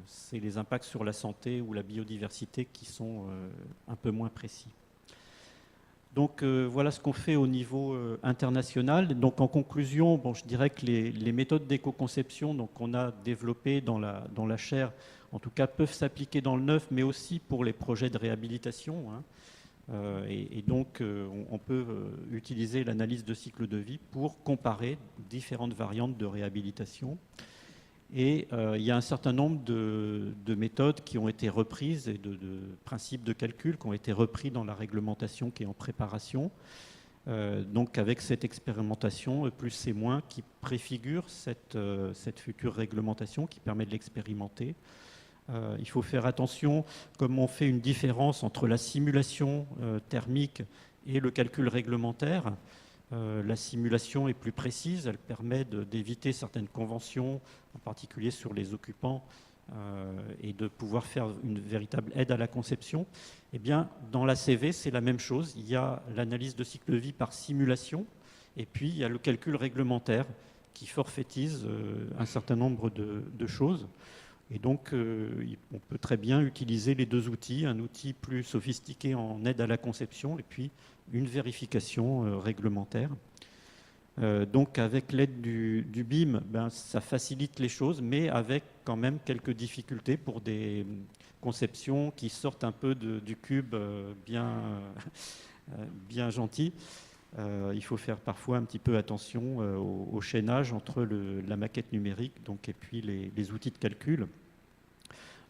C'est les impacts sur la santé ou la biodiversité qui sont un peu moins précis. Donc voilà ce qu'on fait au niveau international. Donc en conclusion, je dirais que les méthodes d'éco-conception qu'on a développées dans la chaire, en tout cas, peuvent s'appliquer dans le neuf, mais aussi pour les projets de réhabilitation. Et donc on peut utiliser l'analyse de cycle de vie pour comparer différentes variantes de réhabilitation. Et il y a un certain nombre de méthodes qui ont été reprises, et de principes de calcul qui ont été repris dans la réglementation qui est en préparation. Donc avec cette expérimentation, plus c'est moins, qui préfigure cette future réglementation qui permet de l'expérimenter. Il faut faire attention, comme on fait une différence entre la simulation thermique et le calcul réglementaire. La simulation est plus précise, elle permet d'éviter certaines conventions, en particulier sur les occupants, et de pouvoir faire une véritable aide à la conception. Eh bien, dans la CV, c'est la même chose. Il y a l'analyse de cycle de vie par simulation, et puis il y a le calcul réglementaire qui forfaitise un certain nombre de choses. Et donc, on peut très bien utiliser les deux outils, un outil plus sophistiqué en aide à la conception et puis une vérification réglementaire. Donc, avec l'aide du BIM, ça facilite les choses, mais avec quand même quelques difficultés pour des conceptions qui sortent un peu du cube bien gentil. Il faut faire parfois un petit peu attention au chaînage entre la maquette numérique et puis les outils de calcul.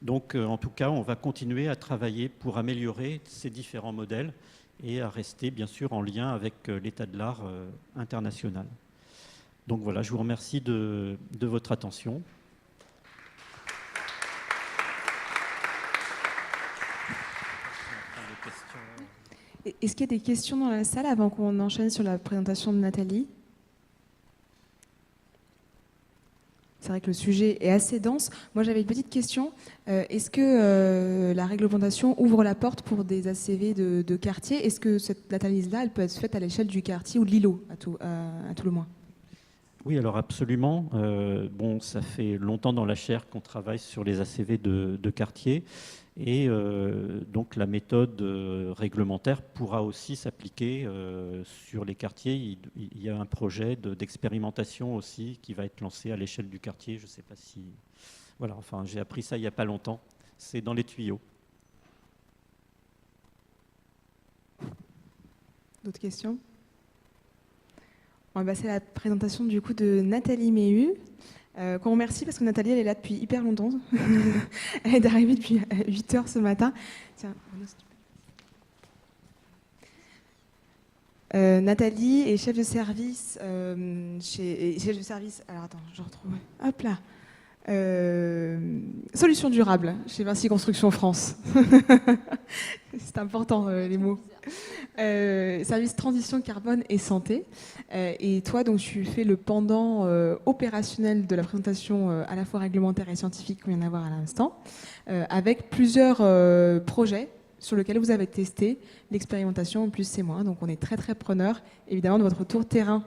Donc en tout cas, on va continuer à travailler pour améliorer ces différents modèles et à rester bien sûr en lien avec l'état de l'art international. Donc voilà, je vous remercie de votre attention. Est-ce qu'il y a des questions dans la salle avant qu'on enchaîne sur la présentation de Nathalie? c'est vrai que le sujet est assez dense. Moi, j'avais une petite question. Est-ce que la réglementation ouvre la porte pour des ACV de quartier? Est-ce que cette analyse-là, elle peut être faite à l'échelle du quartier ou de l'îlot, à tout le moins? Oui, alors absolument. Bon, ça fait longtemps dans la chaire qu'on travaille sur les ACV de quartier. Et donc la méthode réglementaire pourra aussi s'appliquer sur les quartiers. Il y a un projet d'expérimentation aussi qui va être lancé à l'échelle du quartier. Je ne sais pas si... Voilà, enfin j'ai appris ça il n'y a pas longtemps. C'est dans les tuyaux. D'autres questions? On va passer à la présentation du coup de Nathalie Méhu. Qu'on remercie parce que Nathalie, elle est là depuis hyper longtemps. Elle est arrivée depuis 8 heures ce matin. Tiens, Nathalie est chef de service alors attends, je retrouve. Hop là. Solutions durables chez Vinci Construction France. C'est important les mots. Service transition carbone et santé. Et toi, donc, tu fais le pendant opérationnel de la présentation à la fois réglementaire et scientifique qu'on vient d'avoir à l'instant, avec plusieurs projets sur lesquels vous avez testé l'expérimentation plus c'est moins. Donc on est très très preneur évidemment de votre tour terrain.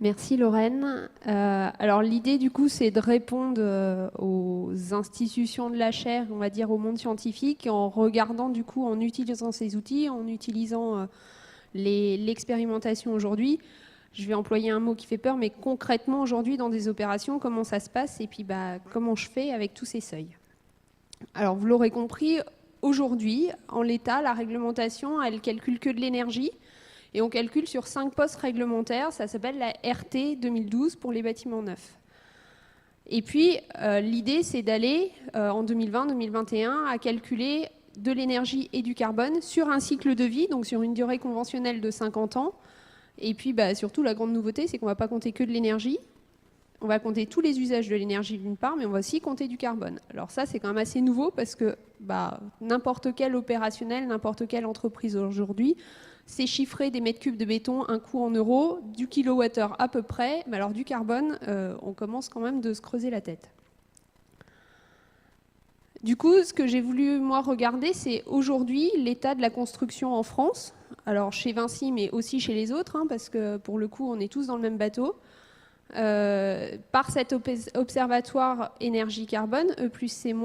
Merci Lorraine. Alors l'idée du coup c'est de répondre aux institutions de la chaire, on va dire au monde scientifique, en regardant du coup, en utilisant ces outils, en utilisant l'expérimentation aujourd'hui. Je vais employer un mot qui fait peur, mais concrètement aujourd'hui dans des opérations, comment ça se passe et puis comment je fais avec tous ces seuils. Alors vous l'aurez compris, aujourd'hui, en l'état, la réglementation, elle calcule que de l'énergie. Et on calcule sur 5 postes réglementaires, ça s'appelle la RT 2012 pour les bâtiments neufs. Et puis, l'idée, c'est d'aller, en 2020-2021, à calculer de l'énergie et du carbone sur un cycle de vie, donc sur une durée conventionnelle de 50 ans. Et puis, surtout, la grande nouveauté, c'est qu'on ne va pas compter que de l'énergie. On va compter tous les usages de l'énergie d'une part, mais on va aussi compter du carbone. Alors ça, c'est quand même assez nouveau parce que n'importe quel opérationnel, n'importe quelle entreprise aujourd'hui, c'est chiffré des mètres cubes de béton, un coût en euros, du kilowattheure à peu près, mais alors du carbone, on commence quand même de se creuser la tête. Du coup, ce que j'ai voulu, moi, regarder, c'est aujourd'hui l'état de la construction en France. Alors chez Vinci, mais aussi chez les autres, parce que pour le coup, on est tous dans le même bateau. Par cet observatoire énergie-carbone, E+C-,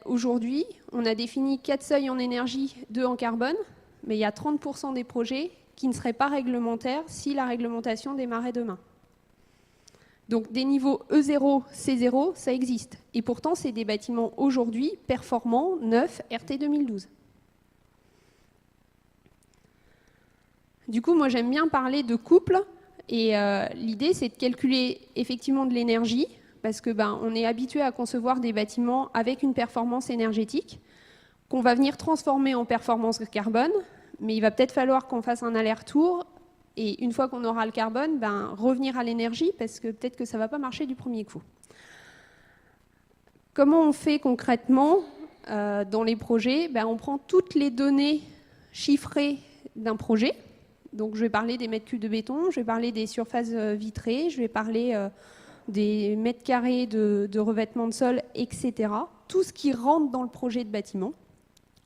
aujourd'hui, on a défini 4 seuils en énergie, 2 en carbone, mais il y a 30% des projets qui ne seraient pas réglementaires si la réglementation démarrait demain. Donc des niveaux E0, C0, ça existe. Et pourtant, c'est des bâtiments aujourd'hui performants, neufs, RT 2012. Du coup, moi, j'aime bien parler de couple. Et l'idée, c'est de calculer effectivement de l'énergie, parce que on est habitué à concevoir des bâtiments avec une performance énergétique, qu'on va venir transformer en performance carbone, mais il va peut-être falloir qu'on fasse un aller-retour, et une fois qu'on aura le carbone, revenir à l'énergie, parce que peut-être que ça ne va pas marcher du premier coup. Comment on fait concrètement dans les projets? On prend toutes les données chiffrées d'un projet. Donc je vais parler des mètres cubes de béton, je vais parler des surfaces vitrées, je vais parler des mètres carrés de revêtement de sol, etc. Tout ce qui rentre dans le projet de bâtiment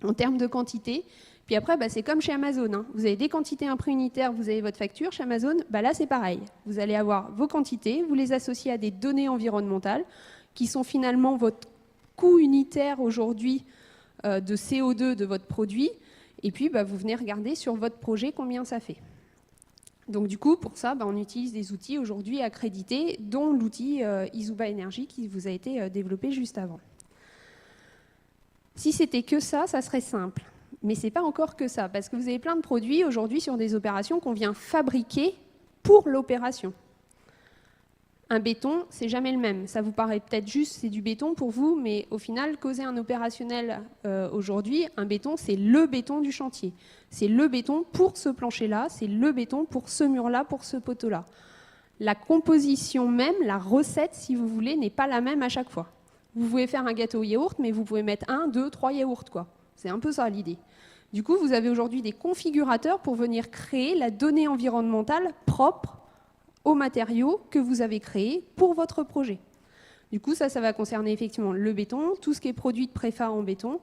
en termes de quantité. Puis après, c'est comme chez Amazon. Vous avez des quantités un prix unitaire, vous avez votre facture. Chez Amazon, là c'est pareil. Vous allez avoir vos quantités, vous les associez à des données environnementales qui sont finalement votre coût unitaire aujourd'hui de CO2 de votre produit. Et puis, vous venez regarder sur votre projet combien ça fait. Donc, du coup, pour ça, on utilise des outils aujourd'hui accrédités, dont l'outil Isuba Energy qui vous a été développé juste avant. Si c'était que ça serait simple. Mais ce n'est pas encore que ça, parce que vous avez plein de produits aujourd'hui sur des opérations qu'on vient fabriquer pour l'opération. Un béton, c'est jamais le même. Ça vous paraît peut-être juste, c'est du béton pour vous, mais au final, causer un opérationnel aujourd'hui, un béton, c'est le béton du chantier. C'est le béton pour ce plancher-là, c'est le béton pour ce mur-là, pour ce poteau-là. La composition même, la recette, si vous voulez, n'est pas la même à chaque fois. Vous pouvez faire un gâteau yaourt, mais vous pouvez mettre 1, 2, 3 yaourts, quoi. C'est un peu ça l'idée. Du coup, vous avez aujourd'hui des configurateurs pour venir créer la donnée environnementale propre aux matériaux que vous avez créés pour votre projet. Du coup, ça va concerner effectivement le béton, tout ce qui est produit de préfa en béton,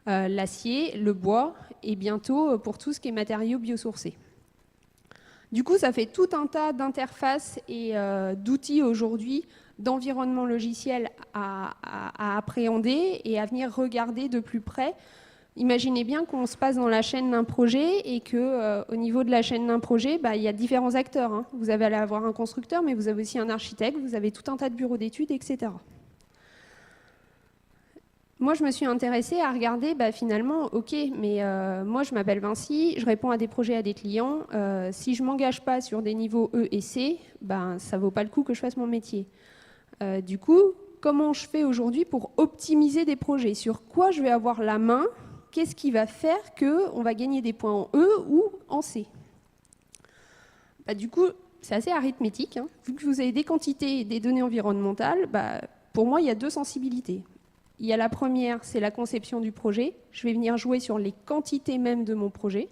l'acier, le bois et bientôt pour tout ce qui est matériaux biosourcés. Du coup, ça fait tout un tas d'interfaces et d'outils aujourd'hui, d'environnement logiciel à appréhender et à venir regarder de plus près. Imaginez bien qu'on se passe dans la chaîne d'un projet et qu'au niveau de la chaîne d'un projet, il y a différents acteurs, hein. Vous allez avoir un constructeur, mais vous avez aussi un architecte, vous avez tout un tas de bureaux d'études, etc. Moi, je me suis intéressée à regarder, finalement, ok, mais moi, je m'appelle Vinci, je réponds à des projets, à des clients. Si je ne m'engage pas sur des niveaux E et C, ça ne vaut pas le coup que je fasse mon métier. Du coup, comment je fais aujourd'hui pour optimiser des projets? Sur quoi je vais avoir la main? Qu'est-ce qui va faire qu'on va gagner des points en E ou en C? Du coup, c'est assez arithmétique, hein. Vu que vous avez des quantités et des données environnementales, pour moi, il y a deux sensibilités. Il y a la première, c'est la conception du projet. Je vais venir jouer sur les quantités même de mon projet.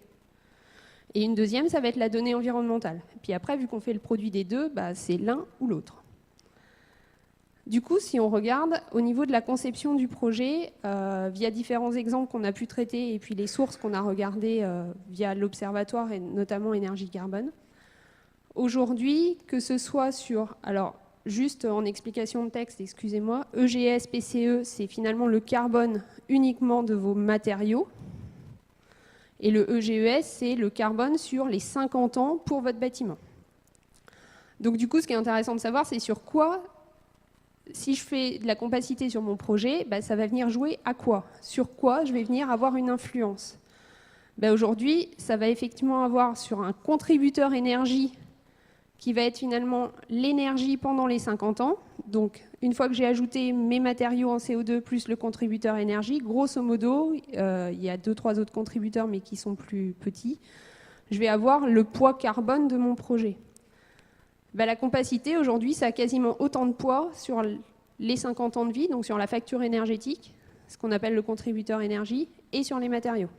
Et une deuxième, ça va être la donnée environnementale. Et puis après, vu qu'on fait le produit des deux, c'est l'un ou l'autre. Du coup, si on regarde au niveau de la conception du projet, via différents exemples qu'on a pu traiter et puis les sources qu'on a regardées via l'Observatoire et notamment Énergie Carbone, aujourd'hui, que ce soit sur... Alors, juste en explication de texte, excusez-moi, EGS, PCE, c'est finalement le carbone uniquement de vos matériaux. Et le EGES, c'est le carbone sur les 50 ans pour votre bâtiment. Donc du coup, ce qui est intéressant de savoir, c'est sur quoi... Si je fais de la compacité sur mon projet, ça va venir jouer à quoi? Sur quoi je vais venir avoir une influence? Aujourd'hui, ça va effectivement avoir sur un contributeur énergie qui va être finalement l'énergie pendant les 50 ans. Donc, une fois que j'ai ajouté mes matériaux en CO2 plus le contributeur énergie, grosso modo, il y a 2-3 autres contributeurs, mais qui sont plus petits, je vais avoir le poids carbone de mon projet. La compacité, aujourd'hui, ça a quasiment autant de poids sur les 50 ans de vie, donc sur la facture énergétique, ce qu'on appelle le contributeur énergie, et sur les matériaux.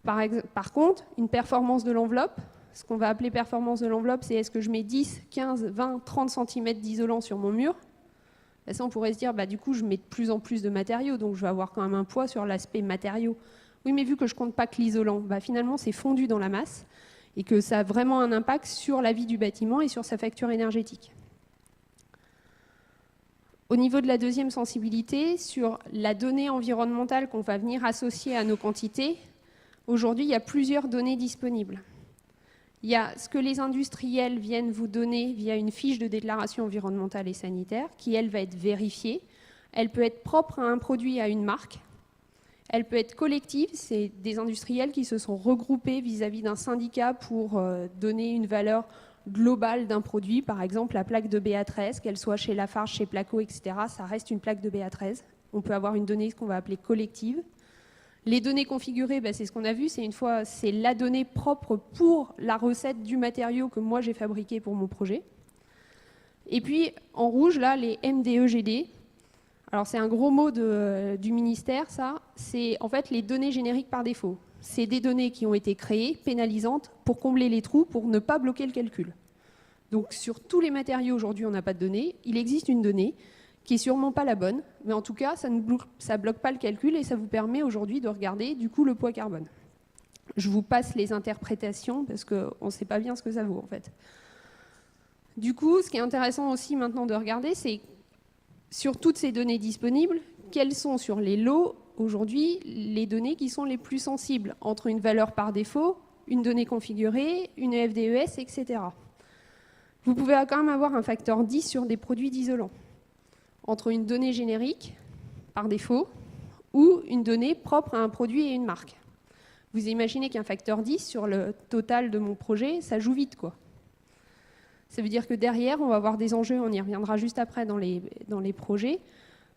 Par contre, une performance de l'enveloppe, ce qu'on va appeler performance de l'enveloppe, c'est est-ce que je mets 10, 15, 20, 30 cm d'isolant sur mon mur? Ça, on pourrait se dire, du coup, je mets de plus en plus de matériaux, donc je vais avoir quand même un poids sur l'aspect matériaux. Oui, mais vu que je ne compte pas que l'isolant, finalement, c'est fondu dans la masse, et que ça a vraiment un impact sur la vie du bâtiment et sur sa facture énergétique. Au niveau de la deuxième sensibilité, sur la donnée environnementale qu'on va venir associer à nos quantités, aujourd'hui, il y a plusieurs données disponibles. Il y a ce que les industriels viennent vous donner via une fiche de déclaration environnementale et sanitaire, qui, elle, va être vérifiée. Elle peut être propre à un produit, à une marque. Elle peut être collective, c'est des industriels qui se sont regroupés vis-à-vis d'un syndicat pour donner une valeur globale d'un produit. Par exemple, la plaque de BA13, qu'elle soit chez Lafarge, chez Placo, etc., ça reste une plaque de BA13. On peut avoir une donnée qu'on va appeler collective. Les données configurées, c'est ce qu'on a vu, c'est la donnée propre pour la recette du matériau que moi j'ai fabriqué pour mon projet. Et puis, en rouge, là, les MDE-GD. Alors c'est un gros mot du ministère, ça. C'est en fait les données génériques par défaut. C'est des données qui ont été créées, pénalisantes, pour combler les trous, pour ne pas bloquer le calcul. Donc sur tous les matériaux, aujourd'hui, on n'a pas de données. Il existe une donnée qui n'est sûrement pas la bonne, mais en tout cas, ça ne bloque pas le calcul et ça vous permet aujourd'hui de regarder, du coup, le poids carbone. Je vous passe les interprétations parce qu'on ne sait pas bien ce que ça vaut, en fait. Du coup, ce qui est intéressant aussi maintenant de regarder, c'est sur toutes ces données disponibles, quelles sont sur les lots aujourd'hui les données qui sont les plus sensibles entre une valeur par défaut, une donnée configurée, une FDES, etc. Vous pouvez quand même avoir un facteur 10 sur des produits d'isolant entre une donnée générique par défaut ou une donnée propre à un produit et une marque. Vous imaginez qu'un facteur 10 sur le total de mon projet, ça joue vite, quoi. Ça veut dire que derrière, on va avoir des enjeux, on y reviendra juste après dans les projets,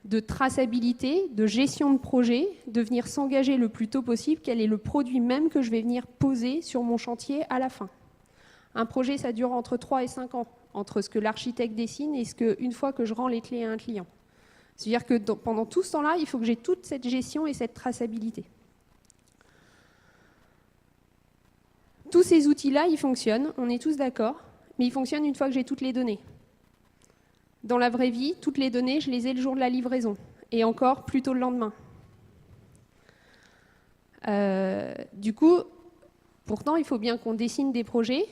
de traçabilité, de gestion de projet, de venir s'engager le plus tôt possible, quel est le produit même que je vais venir poser sur mon chantier à la fin. Un projet, ça dure entre 3 et 5 ans, entre ce que l'architecte dessine et une fois que je rends les clés à un client. C'est-à-dire que pendant tout ce temps-là, il faut que j'ai toute cette gestion et cette traçabilité. Tous ces outils-là, ils fonctionnent, on est tous d'accord. mais il fonctionne une fois que j'ai toutes les données. Dans la vraie vie, toutes les données, je les ai le jour de la livraison, et encore plutôt le lendemain. Du coup, pourtant, il faut bien qu'on dessine des projets,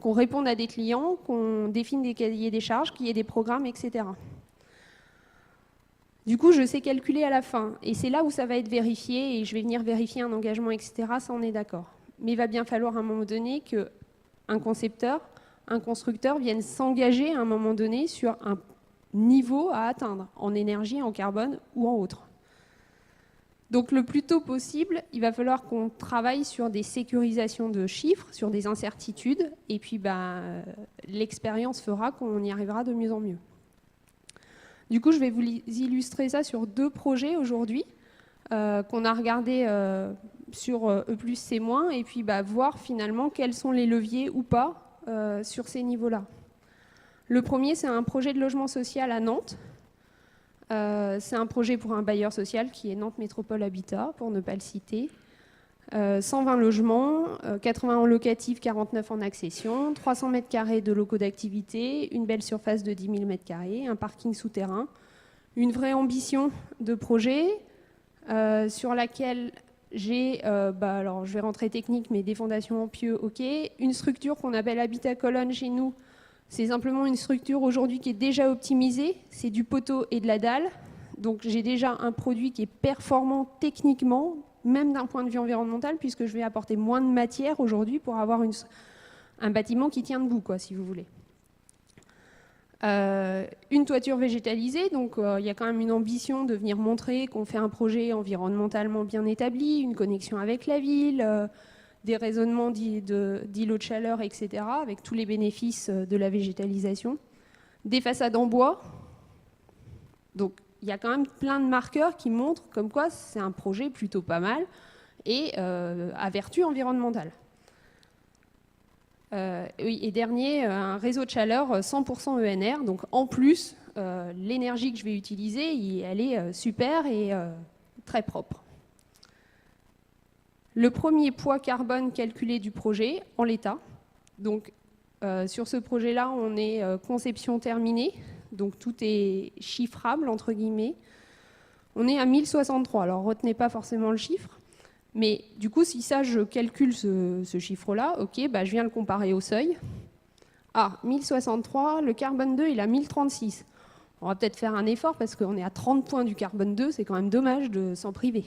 qu'on réponde à des clients, qu'on définisse des cahiers des charges, qu'il y ait des programmes, etc. Du coup, je sais calculer à la fin, et c'est là où ça va être vérifié, et je vais venir vérifier un engagement, etc. Ça, on est d'accord. Mais il va bien falloir à un moment donné qu'un concepteur, un constructeur vienne s'engager à un moment donné sur un niveau à atteindre, en énergie, en carbone ou en autre. Donc le plus tôt possible, il va falloir qu'on travaille sur des sécurisations de chiffres, sur des incertitudes, et puis l'expérience fera qu'on y arrivera de mieux en mieux. Du coup, je vais vous illustrer ça sur 2 projets aujourd'hui qu'on a regardé sur E+, C-, et puis voir finalement quels sont les leviers ou pas sur ces niveaux-là. Le premier, c'est un projet de logement social à Nantes. C'est un projet pour un bailleur social qui est Nantes Métropole Habitat, pour ne pas le citer. 120 logements, 80 en locatif, 49 en accession, 300 m² de locaux d'activité, une belle surface de 10 000 m², un parking souterrain, une vraie ambition de projet sur laquelle j'ai, alors je vais rentrer technique, mais des fondations en pieux, ok, une structure qu'on appelle Habitat Colonne chez nous. C'est simplement une structure aujourd'hui qui est déjà optimisée, c'est du poteau et de la dalle, donc j'ai déjà un produit qui est performant techniquement, même d'un point de vue environnemental, puisque je vais apporter moins de matière aujourd'hui pour avoir un bâtiment qui tient debout, quoi, si vous voulez. Une toiture végétalisée, donc il y a quand même une ambition de venir montrer qu'on fait un projet environnementalement bien établi, une connexion avec la ville, des raisonnements d'îlots de chaleur, etc., avec tous les bénéfices de la végétalisation. Des façades en bois, donc il y a quand même plein de marqueurs qui montrent comme quoi c'est un projet plutôt pas mal et à vertu environnementale. Oui, et dernier, un réseau de chaleur 100% ENR, donc en plus, l'énergie que je vais utiliser, elle est super et très propre. Le premier poids carbone calculé du projet en l'état, donc sur ce projet-là, on est conception terminée, donc tout est chiffrable, entre guillemets. On est à 1063, alors retenez pas forcément le chiffre, mais du coup, si ça, je calcule ce chiffre-là, ok, je viens le comparer au seuil. Ah, 1063, le carbone 2, il est à 1036. On va peut-être faire un effort parce qu'on est à 30 points du carbone 2, c'est quand même dommage de s'en priver.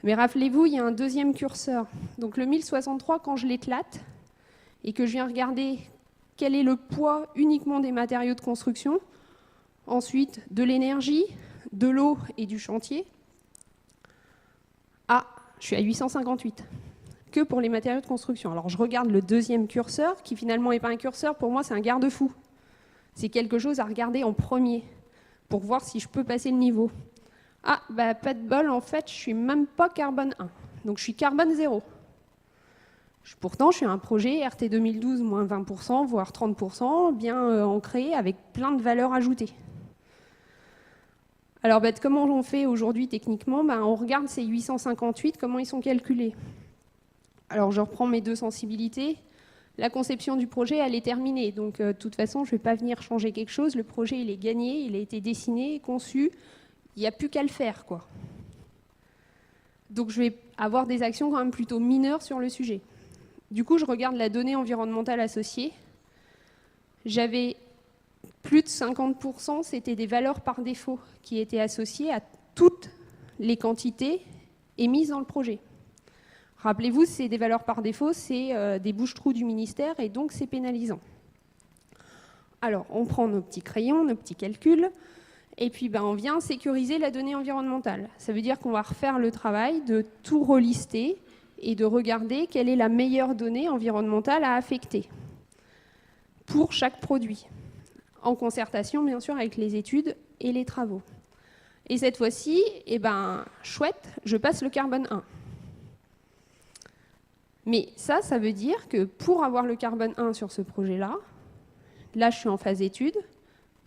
Mais rappelez-vous, il y a un deuxième curseur. Donc le 1063, quand je l'éclate et que je viens regarder quel est le poids uniquement des matériaux de construction, ensuite de l'énergie, de l'eau et du chantier, je suis à 858, que pour les matériaux de construction. Alors je regarde le deuxième curseur, qui finalement n'est pas un curseur, pour moi c'est un garde-fou. C'est quelque chose à regarder en premier, pour voir si je peux passer le niveau. Pas de bol, en fait, je suis même pas carbone 1, donc je suis carbone 0. Pourtant, je suis un projet RT 2012, moins 20%, voire 30%, bien ancré, avec plein de valeurs ajoutées. Alors, comment on fait aujourd'hui techniquement? On regarde ces 858, comment ils sont calculés. Alors, je reprends mes 2 sensibilités. La conception du projet, elle est terminée. Donc, de toute façon, je ne vais pas venir changer quelque chose. Le projet, il est gagné, il a été dessiné, conçu. Il n'y a plus qu'à le faire, quoi. Donc, je vais avoir des actions quand même plutôt mineures sur le sujet. Du coup, je regarde la donnée environnementale associée. J'avais plus de 50%, c'était des valeurs par défaut qui étaient associées à toutes les quantités émises dans le projet. Rappelez-vous, c'est des valeurs par défaut, c'est des bouches-trous du ministère et donc c'est pénalisant. Alors, on prend nos petits crayons, nos petits calculs, et puis on vient sécuriser la donnée environnementale. Ça veut dire qu'on va refaire le travail de tout relister et de regarder quelle est la meilleure donnée environnementale à affecter pour chaque produit, en concertation bien sûr avec les études et les travaux. Et cette fois-ci, chouette, je passe le carbone 1. Mais ça veut dire que pour avoir le carbone 1 sur ce projet-là, là je suis en phase étude,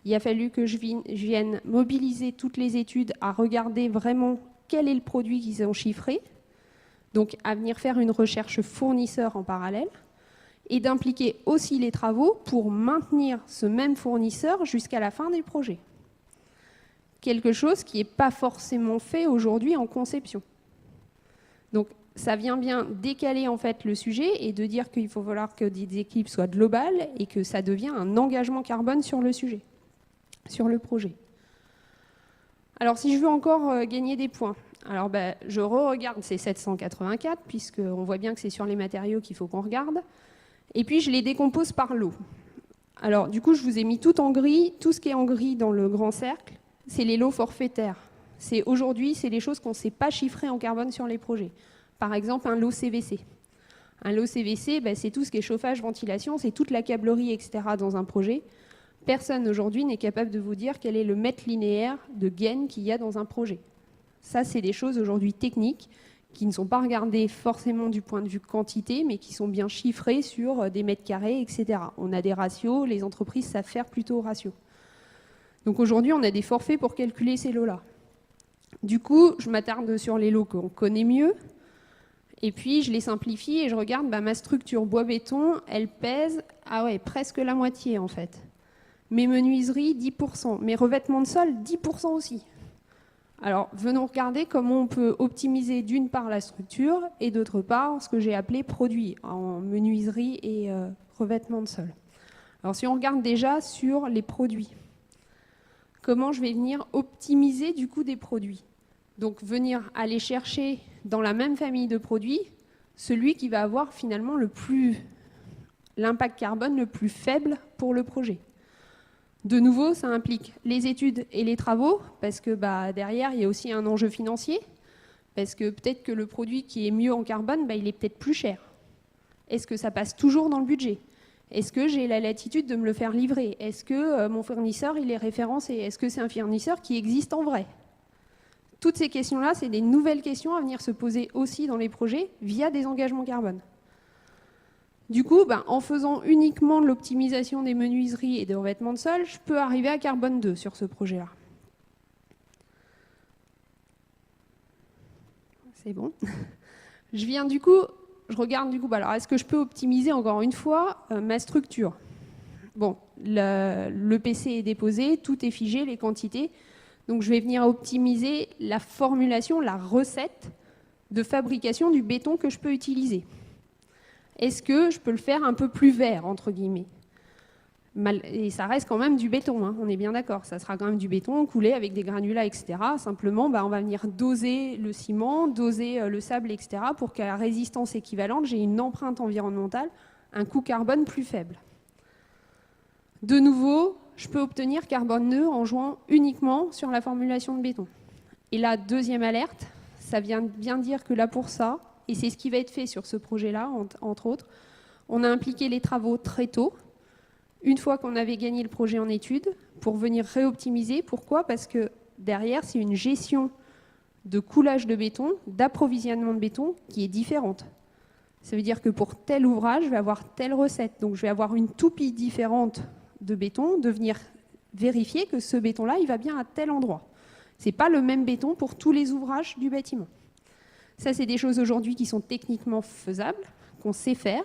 il a fallu que je vienne mobiliser toutes les études à regarder vraiment quel est le produit qu'ils ont chiffré, donc à venir faire une recherche fournisseur en parallèle, et d'impliquer aussi les travaux pour maintenir ce même fournisseur jusqu'à la fin du projet. Quelque chose qui n'est pas forcément fait aujourd'hui en conception. Donc ça vient bien décaler en fait le sujet et de dire qu'il faut falloir que des équipes soient globales et que ça devient un engagement carbone sur le sujet, sur le projet. Alors si je veux encore gagner des points, alors je re-regarde ces 784 puisqu'on voit bien que c'est sur les matériaux qu'il faut qu'on regarde. Et puis je les décompose par lot. Alors du coup je vous ai mis tout en gris, tout ce qui est en gris dans le grand cercle, c'est les lots forfaitaires. Aujourd'hui, c'est les choses qu'on ne sait pas chiffrer en carbone sur les projets. Par exemple, un lot CVC. Un lot CVC, c'est tout ce qui est chauffage, ventilation, c'est toute la câblerie, etc. dans un projet. Personne aujourd'hui n'est capable de vous dire quel est le mètre linéaire de gain qu'il y a dans un projet. Ça, c'est des choses aujourd'hui techniques qui ne sont pas regardées forcément du point de vue quantité, mais qui sont bien chiffrées sur des mètres carrés, etc. On a des ratios, les entreprises savent faire plutôt ratios. Donc aujourd'hui, on a des forfaits pour calculer ces lots-là. Du coup, je m'attarde sur les lots qu'on connaît mieux, et puis je les simplifie et je regarde ma structure bois-béton, elle pèse presque la moitié en fait. Mes menuiseries, 10%. Mes revêtements de sol, 10% aussi. Alors, venons regarder comment on peut optimiser d'une part la structure et d'autre part ce que j'ai appelé produit en menuiserie et revêtement de sol. Alors, si on regarde déjà sur les produits, comment je vais venir optimiser du coup des produits? Donc, venir aller chercher dans la même famille de produits celui qui va avoir finalement l'impact carbone le plus faible pour le projet. De nouveau, ça implique les études et les travaux, parce que derrière, il y a aussi un enjeu financier, parce que peut-être que le produit qui est mieux en carbone, il est peut-être plus cher. Est-ce que ça passe toujours dans le budget? Est-ce que j'ai la latitude de me le faire livrer? Est-ce que mon fournisseur, il est référencé? Est-ce que c'est un fournisseur qui existe en vrai? Toutes ces questions-là, c'est des nouvelles questions à venir se poser aussi dans les projets via des engagements carbone. Du coup, en faisant uniquement de l'optimisation des menuiseries et des revêtements de sol, je peux arriver à carbone 2 sur ce projet-là. C'est bon. Je regarde du coup, alors est-ce que je peux optimiser encore une fois ma structure? Bon, le PC est déposé, tout est figé, les quantités. Donc je vais venir optimiser la formulation, la recette de fabrication du béton que je peux utiliser. Est-ce que je peux le faire un peu plus vert, entre guillemets? Et ça reste quand même du béton, hein, on est bien d'accord. Ça sera quand même du béton coulé avec des granulats, etc. Simplement, on va venir doser le ciment, doser le sable, etc. pour qu'à résistance équivalente, j'ai une empreinte environnementale, un coût carbone plus faible. De nouveau, je peux obtenir carbone 2 en jouant uniquement sur la formulation de béton. Et la deuxième alerte, ça vient bien dire que là pour ça, et c'est ce qui va être fait sur ce projet-là, entre autres, on a impliqué les travaux très tôt, une fois qu'on avait gagné le projet en études, pour venir réoptimiser. Pourquoi? Parce que derrière, c'est une gestion de coulage de béton, d'approvisionnement de béton qui est différente. Ça veut dire que pour tel ouvrage, je vais avoir telle recette. Donc je vais avoir une toupie différente de béton, de venir vérifier que ce béton-là, il va bien à tel endroit. Ce n'est pas le même béton pour tous les ouvrages du bâtiment. Ça, c'est des choses aujourd'hui qui sont techniquement faisables, qu'on sait faire.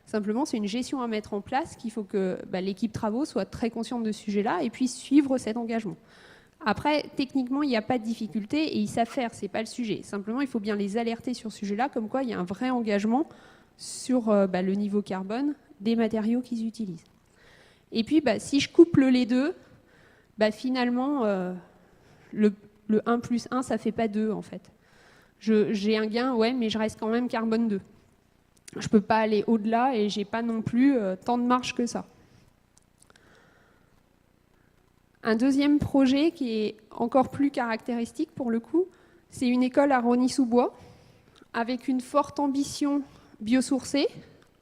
Simplement, c'est une gestion à mettre en place qu'il faut que l'équipe travaux soit très consciente de ce sujet-là et puisse suivre cet engagement. Après, techniquement, il n'y a pas de difficulté et ils savent faire, ce n'est pas le sujet. Simplement, il faut bien les alerter sur ce sujet-là, comme quoi il y a un vrai engagement sur le niveau carbone des matériaux qu'ils utilisent. Et puis, si je couple les deux, finalement, le 1 plus 1, ça ne fait pas 2, en fait. J'ai un gain, ouais, mais je reste quand même carbone 2. Je ne peux pas aller au-delà et je n'ai pas non plus tant de marge que ça. Un deuxième projet qui est encore plus caractéristique pour le coup, c'est une école à Rosny-sous-Bois avec une forte ambition biosourcée.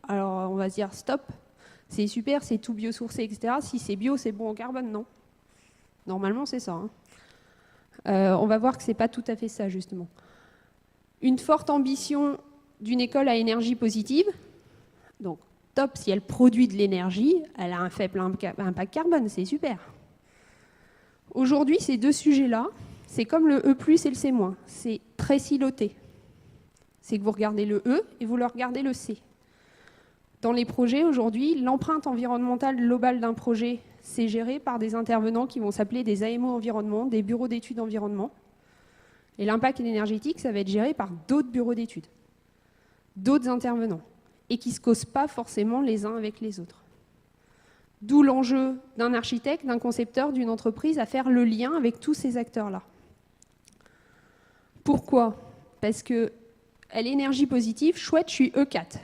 Alors on va se dire stop, c'est super, c'est tout biosourcé, etc. Si c'est bio, c'est bon en carbone, non. Normalement, c'est ça. On va voir que ce n'est pas tout à fait ça, justement. Une forte ambition d'une école à énergie positive. Donc, top, si elle produit de l'énergie, elle a un faible impact carbone, c'est super. Aujourd'hui, ces deux sujets-là, c'est comme le E+, et le C-, c'est très siloté. C'est que vous regardez le E et vous regardez le C. Dans les projets aujourd'hui, l'empreinte environnementale globale d'un projet, c'est géré par des intervenants qui vont s'appeler des AMO environnement, des bureaux d'études environnement. Et l'impact énergétique, ça va être géré par d'autres bureaux d'études, d'autres intervenants, et qui ne se causent pas forcément les uns avec les autres. D'où l'enjeu d'un architecte, d'un concepteur, d'une entreprise à faire le lien avec tous ces acteurs-là. Pourquoi? Parce que à l'énergie positive, chouette, je suis E4.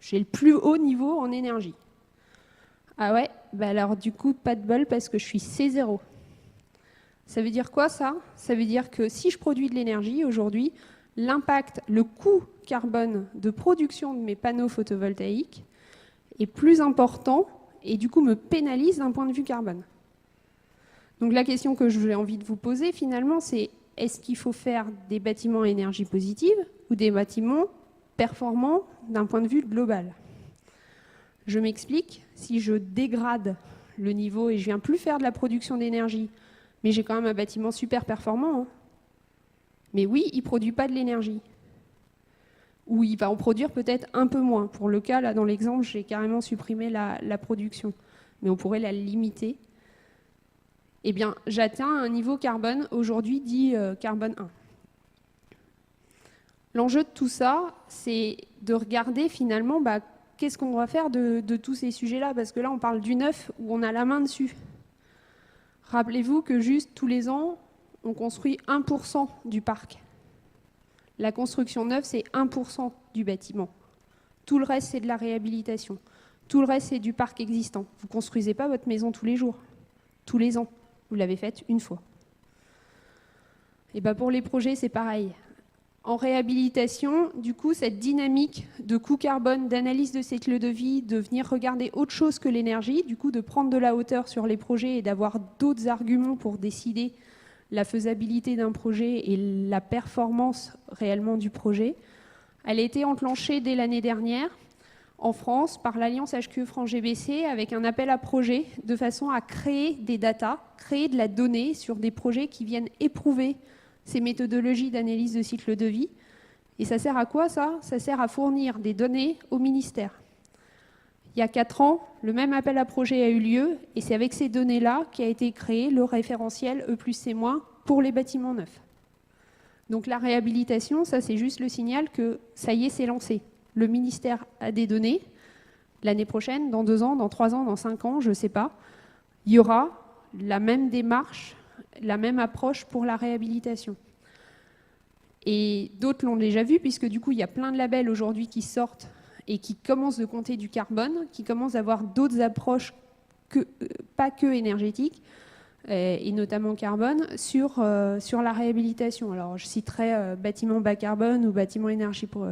J'ai le plus haut niveau en énergie. Ah ouais, bah alors du coup, pas de bol parce que je suis C0. Ça veut dire quoi ça? Ça veut dire que si je produis de l'énergie aujourd'hui, l'impact, le coût carbone de production de mes panneaux photovoltaïques est plus important et du coup me pénalise d'un point de vue carbone. Donc la question que j'ai envie de vous poser finalement, c'est est-ce qu'il faut faire des bâtiments à énergie positive ou des bâtiments performants d'un point de vue global? Je m'explique, si je dégrade le niveau et je viens plus faire de la production d'énergie, mais j'ai quand même un bâtiment super performant, hein. Mais oui, il ne produit pas de l'énergie. Ou il va en produire peut-être un peu moins. Pour le cas, là, dans l'exemple, j'ai carrément supprimé la production. Mais on pourrait la limiter. Eh bien, j'atteins un niveau carbone, aujourd'hui dit carbone 1. L'enjeu de tout ça, c'est de regarder finalement qu'est-ce qu'on va faire de tous ces sujets-là. Parce que là, on parle du neuf où on a la main dessus. Rappelez-vous que juste tous les ans, on construit 1% du parc. La construction neuve, c'est 1% du bâtiment. Tout le reste, c'est de la réhabilitation. Tout le reste, c'est du parc existant. Vous ne construisez pas votre maison tous les jours, tous les ans. Vous l'avez faite une fois. Et pour les projets, c'est pareil. En réhabilitation, du coup, cette dynamique de coût carbone, d'analyse de cycle de vie, de venir regarder autre chose que l'énergie, du coup, de prendre de la hauteur sur les projets et d'avoir d'autres arguments pour décider la faisabilité d'un projet et la performance réellement du projet. Elle a été enclenchée dès l'année dernière en France par l'Alliance HQE France GBC avec un appel à projet de façon à créer des datas, créer de la donnée sur des projets qui viennent éprouver ces méthodologies d'analyse de cycle de vie. Et ça sert à quoi ça? Ça sert à fournir des données au ministère. Il y a 4 ans, le même appel à projet a eu lieu et c'est avec ces données-là qu'a été créé le référentiel E+C- pour les bâtiments neufs. Donc la réhabilitation, ça c'est juste le signal que ça y est, c'est lancé. Le ministère a des données. L'année prochaine, dans 2 ans, dans 3 ans, dans 5 ans, je ne sais pas, il y aura la même démarche, la même approche pour la réhabilitation. Et d'autres l'ont déjà vu, puisque du coup, il y a plein de labels aujourd'hui qui sortent et qui commencent de compter du carbone, qui commencent à avoir d'autres approches, pas que énergétiques, et notamment carbone, sur la réhabilitation. Alors, je citerai bâtiment bas carbone ou bâtiment énergie pour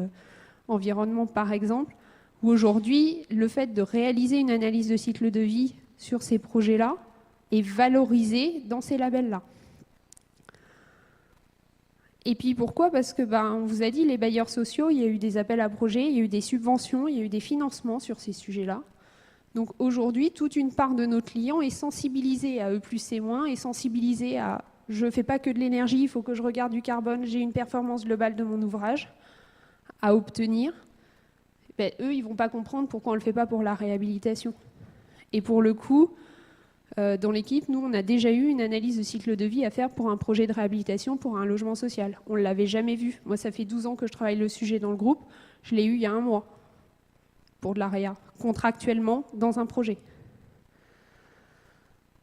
environnement, par exemple, où aujourd'hui, le fait de réaliser une analyse de cycle de vie sur ces projets-là est valorisé dans ces labels-là. Et puis pourquoi? Parce que on vous a dit, les bailleurs sociaux, il y a eu des appels à projets, il y a eu des subventions, il y a eu des financements sur ces sujets-là. Donc aujourd'hui, toute une part de nos clients est sensibilisée à E+C-, est sensibilisée à je ne fais pas que de l'énergie, il faut que je regarde du carbone, j'ai une performance globale de mon ouvrage à obtenir. Eux, ils ne vont pas comprendre pourquoi on ne le fait pas pour la réhabilitation. Et pour le coup, dans l'équipe, nous, on a déjà eu une analyse de cycle de vie à faire pour un projet de réhabilitation pour un logement social. On ne l'avait jamais vu. Moi, ça fait 12 ans que je travaille le sujet dans le groupe. Je l'ai eu il y a 1 mois pour de la réa, contractuellement, dans un projet.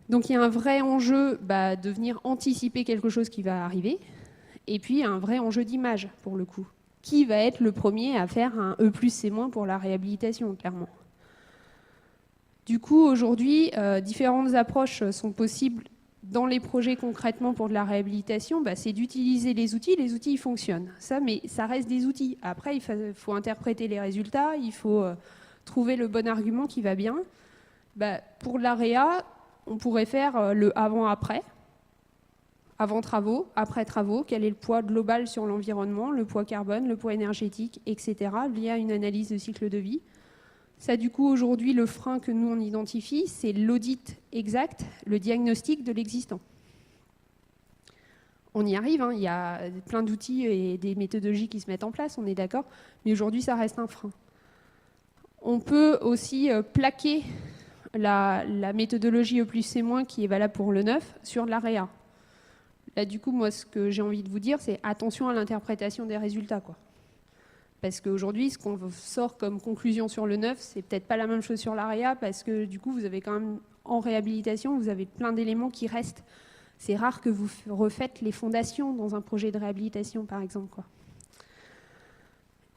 Donc, il y a un vrai enjeu de venir anticiper quelque chose qui va arriver. Et puis, un vrai enjeu d'image, pour le coup. Qui va être le premier à faire un E+C- pour la réhabilitation, clairement. Du coup, aujourd'hui, différentes approches sont possibles dans les projets concrètement pour de la réhabilitation. C'est d'utiliser les outils. Les outils, ils fonctionnent. Mais ça reste des outils. Après, il faut interpréter les résultats. Il faut trouver le bon argument qui va bien. Pour l'AREA, on pourrait faire le avant-après. Avant travaux, après travaux, quel est le poids global sur l'environnement, le poids carbone, le poids énergétique, etc., lié à une analyse de cycle de vie. Ça, du coup, aujourd'hui, le frein que nous, on identifie, c'est l'audit exact, le diagnostic de l'existant. On y arrive, il y a plein d'outils et des méthodologies qui se mettent en place, on est d'accord, mais aujourd'hui, ça reste un frein. On peut aussi plaquer la méthodologie E+C- qui est valable pour le neuf sur l'AREA. Là, du coup, moi, ce que j'ai envie de vous dire, c'est attention à l'interprétation des résultats, quoi. Parce qu'aujourd'hui, ce qu'on sort comme conclusion sur le neuf, c'est peut-être pas la même chose sur l'AREA, parce que du coup, vous avez quand même, en réhabilitation, vous avez plein d'éléments qui restent. C'est rare que vous refaites les fondations dans un projet de réhabilitation, par exemple, quoi.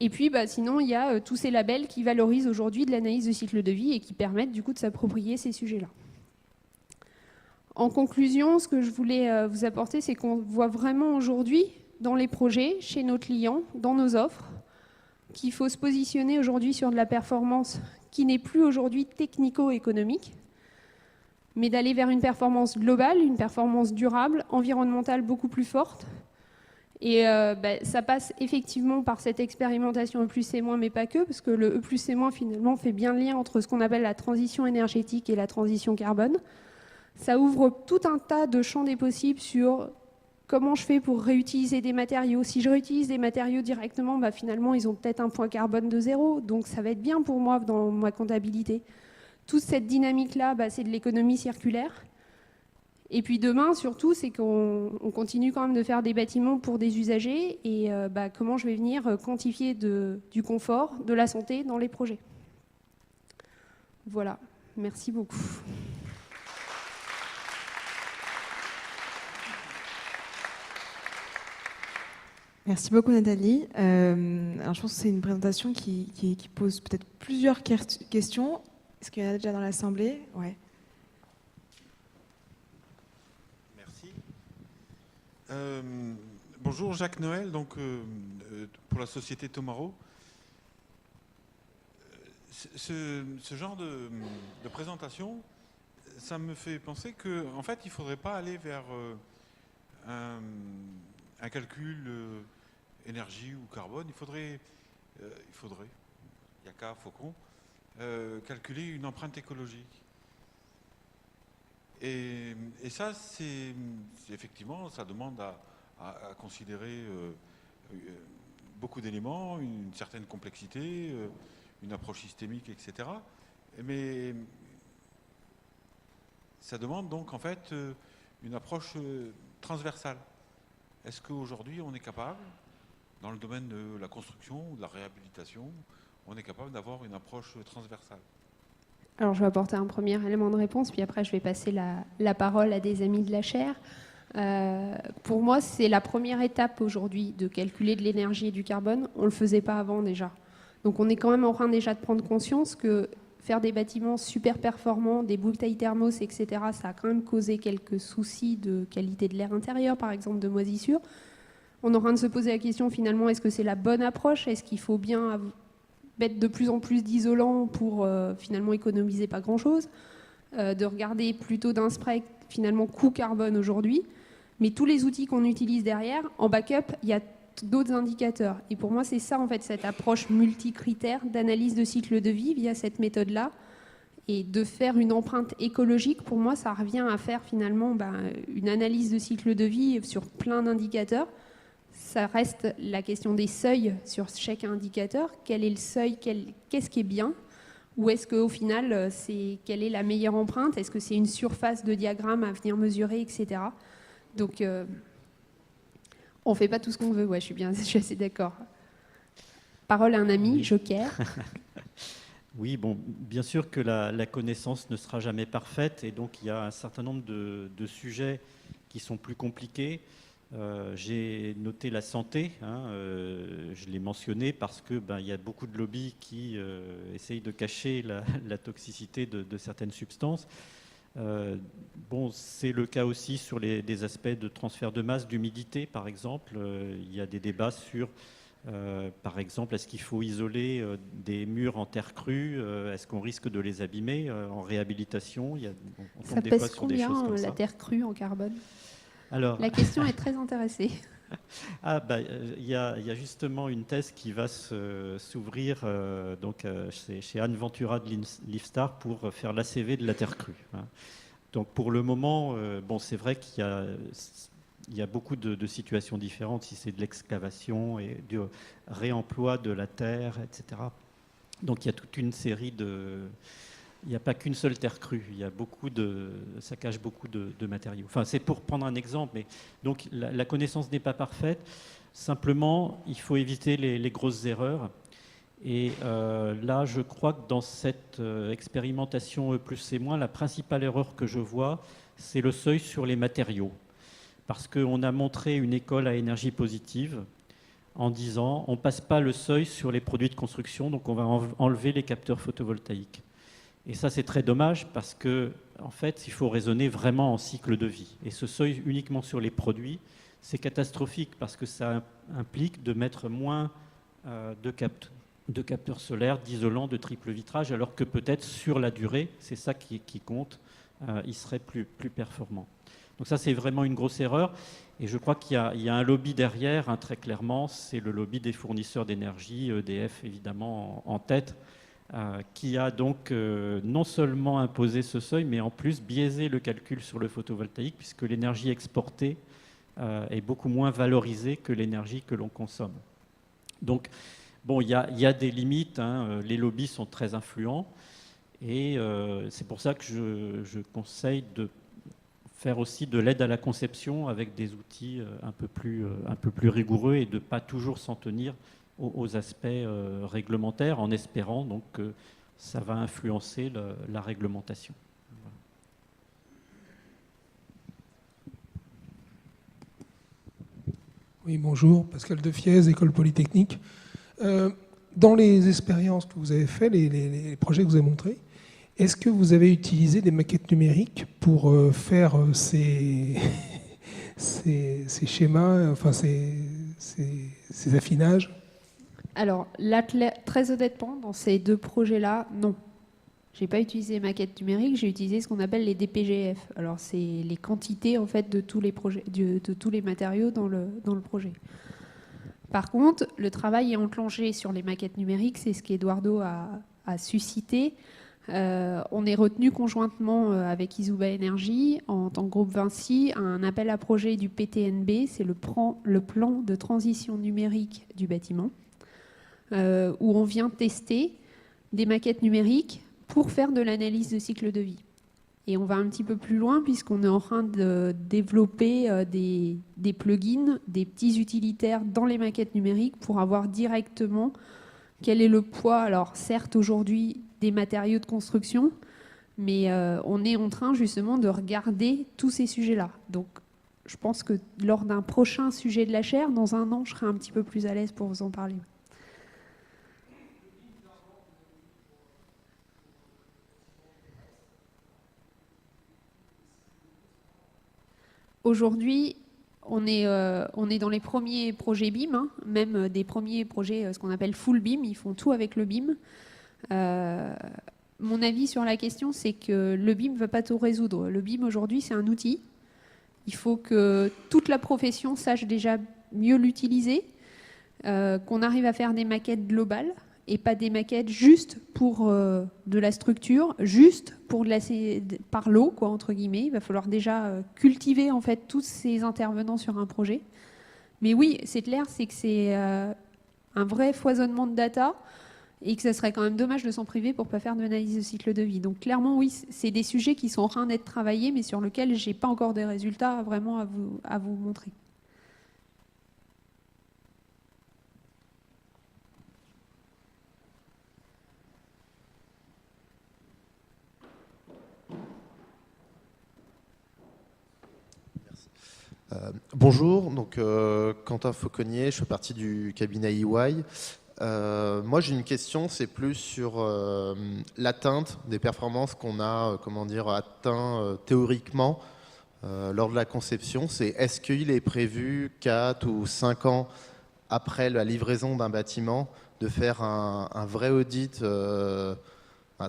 Et puis, sinon, il y a tous ces labels qui valorisent aujourd'hui de l'analyse de cycle de vie et qui permettent du coup de s'approprier ces sujets-là. En conclusion, ce que je voulais vous apporter, c'est qu'on voit vraiment aujourd'hui, dans les projets, chez nos clients, dans nos offres, qu'il faut se positionner aujourd'hui sur de la performance qui n'est plus aujourd'hui technico-économique, mais d'aller vers une performance globale, une performance durable, environnementale beaucoup plus forte. Et ça passe effectivement par cette expérimentation E+C-, mais pas que, parce que le E+C- finalement fait bien le lien entre ce qu'on appelle la transition énergétique et la transition carbone. Ça ouvre tout un tas de champs des possibles sur comment je fais pour réutiliser des matériaux. Si je réutilise des matériaux directement, finalement ils ont peut-être un point carbone de 0, donc ça va être bien pour moi dans ma comptabilité. Toute cette dynamique-là, c'est de l'économie circulaire. Et puis demain, surtout, c'est qu'on continue quand même de faire des bâtiments pour des usagers et comment je vais venir quantifier du confort, de la santé dans les projets. Voilà, merci beaucoup. Merci beaucoup Nathalie. Alors je pense que c'est une présentation qui pose peut-être plusieurs questions. Est-ce qu'il y en a déjà dans l'Assemblée? Ouais. Bonjour, Jacques Noël, donc, pour la société Tomorrow. Ce genre de présentation, ça me fait penser qu'en fait, il ne faudrait pas aller vers un calcul énergie ou carbone. Il faudrait, Yaka, Faucon, calculer une empreinte écologique. Et ça, c'est effectivement, ça demande à considérer beaucoup d'éléments, une certaine complexité, une approche systémique, etc. Mais ça demande donc en fait une approche transversale. Est-ce qu'aujourd'hui on est capable, dans le domaine de la construction ou de la réhabilitation, on est capable d'avoir une approche transversale? Alors, je vais apporter un premier élément de réponse, puis après, je vais passer la parole à des amis de la chaire. Pour moi, c'est la première étape aujourd'hui de calculer de l'énergie et du carbone. On ne le faisait pas avant déjà. Donc, on est quand même en train déjà de prendre conscience que faire des bâtiments super performants, des bouteilles thermos, etc., ça a quand même causé quelques soucis de qualité de l'air intérieur, par exemple de moisissure. On est en train de se poser la question, finalement, est-ce que c'est la bonne approche? Est-ce qu'il faut bien mettre de plus en plus d'isolants pour finalement économiser pas grand-chose, de regarder plutôt d'un spray finalement coût carbone aujourd'hui, mais tous les outils qu'on utilise derrière, en backup, il y a d'autres indicateurs. Et pour moi, c'est ça en fait, cette approche multicritère d'analyse de cycle de vie via cette méthode-là, et de faire une empreinte écologique, pour moi, ça revient à faire finalement une analyse de cycle de vie sur plein d'indicateurs. Ça reste la question des seuils sur chaque indicateur. Quel est le seuil? Qu'est-ce qui est bien? Ou est-ce qu'au final, quelle est la meilleure empreinte? Est-ce que c'est une surface de diagramme à venir mesurer, etc. Donc, on ne fait pas tout ce qu'on veut. Ouais, je suis assez d'accord. Parole à un ami, Joker. Oui, bon, bien sûr que la connaissance ne sera jamais parfaite et donc il y a un certain nombre de sujets qui sont plus compliqués. J'ai noté la santé, je l'ai mentionné parce que il y a beaucoup de lobbies qui essayent de cacher la toxicité de certaines substances. C'est le cas aussi sur des aspects de transfert de masse, d'humidité par exemple. Il y a des débats sur, par exemple, est-ce qu'il faut isoler des murs en terre crue? Est-ce qu'on risque de les abîmer en réhabilitation? On Ça tombe des fois pèse sur des choses combien comme la ça. terre crue en carbone? Alors, la question est très intéressée. Il y a justement une thèse qui va s'ouvrir chez Anne Ventura de l'IFSTAR pour faire l'ACV de la terre crue. Donc pour le moment, c'est vrai qu'il y a beaucoup de situations différentes, si c'est de l'excavation et du réemploi de la terre, etc. Donc il y a toute une série de... Il n'y a pas qu'une seule terre crue, il y a ça cache beaucoup de matériaux. Enfin, c'est pour prendre un exemple, mais donc la connaissance n'est pas parfaite. Simplement, il faut éviter les grosses erreurs. Et là, je crois que dans cette expérimentation E+C-, la principale erreur que je vois, c'est le seuil sur les matériaux. Parce qu'on a montré une école à énergie positive en disant on ne passe pas le seuil sur les produits de construction, donc on va enlever les capteurs photovoltaïques. Et ça, c'est très dommage parce que, en fait, il faut raisonner vraiment en cycle de vie. Et ce seuil uniquement sur les produits, c'est catastrophique parce que ça implique de mettre moins de capteurs solaires, d'isolants, de triple vitrage, alors que peut-être sur la durée, c'est ça qui compte, il serait plus performant. Donc ça, c'est vraiment une grosse erreur. Et je crois qu'il y a un lobby derrière, très clairement, c'est le lobby des fournisseurs d'énergie, EDF évidemment en tête, qui a donc non seulement imposé ce seuil, mais en plus biaisé le calcul sur le photovoltaïque, puisque l'énergie exportée est beaucoup moins valorisée que l'énergie que l'on consomme. Donc, bon, il y a des limites, les lobbies sont très influents, et c'est pour ça que je conseille de faire aussi de l'aide à la conception avec des outils un peu plus rigoureux et de ne pas toujours s'en tenir aux aspects réglementaires, en espérant donc que ça va influencer la réglementation. Voilà. Oui, bonjour, Pascal Defiez, École Polytechnique. Dans les expériences que vous avez faites, les projets que vous avez montrés, est-ce que vous avez utilisé des maquettes numériques pour faire ces schémas, enfin ces affinages? Alors là, très honnêtement, dans ces deux projets-là, non. Je n'ai pas utilisé les maquettes numériques, j'ai utilisé ce qu'on appelle les DPGF. Alors c'est les quantités en fait de tous les projets, de tous les matériaux dans le projet. Par contre, le travail est enclenché sur les maquettes numériques, c'est ce qu'Eduardo a suscité. On est retenu conjointement avec Isuba Energy en tant que groupe Vinci à un appel à projet du PTNB, c'est le plan de transition numérique du bâtiment, où on vient tester des maquettes numériques pour faire de l'analyse de cycle de vie. Et on va un petit peu plus loin puisqu'on est en train de développer des plugins, des petits utilitaires dans les maquettes numériques pour avoir directement quel est le poids, alors certes aujourd'hui des matériaux de construction, mais on est en train justement de regarder tous ces sujets-là. Donc je pense que lors d'un prochain sujet de la chaire, dans un an, je serai un petit peu plus à l'aise pour vous en parler. Aujourd'hui, on est dans les premiers projets BIM, même des premiers projets, ce qu'on appelle full BIM, ils font tout avec le BIM. Mon avis sur la question, c'est que le BIM ne va pas tout résoudre. Le BIM, aujourd'hui, c'est un outil. Il faut que toute la profession sache déjà mieux l'utiliser, qu'on arrive à faire des maquettes globales et pas des maquettes juste pour de la structure, juste pour par l'eau, quoi, entre guillemets. Il va falloir déjà cultiver en fait tous ces intervenants sur un projet. Mais oui, c'est clair, c'est que c'est un vrai foisonnement de data et que ça serait quand même dommage de s'en priver pour ne pas faire de l'analyse de cycle de vie. Donc clairement, oui, c'est des sujets qui sont en train d'être travaillés, mais sur lesquels je n'ai pas encore des résultats vraiment à vous montrer. Bonjour, donc Quentin Fauconnier, je fais partie du cabinet EY. Moi j'ai une question, c'est plus sur l'atteinte des performances qu'on a atteint théoriquement lors de la conception. C'est est-ce qu'il est prévu 4 ou 5 ans après la livraison d'un bâtiment de faire un vrai audit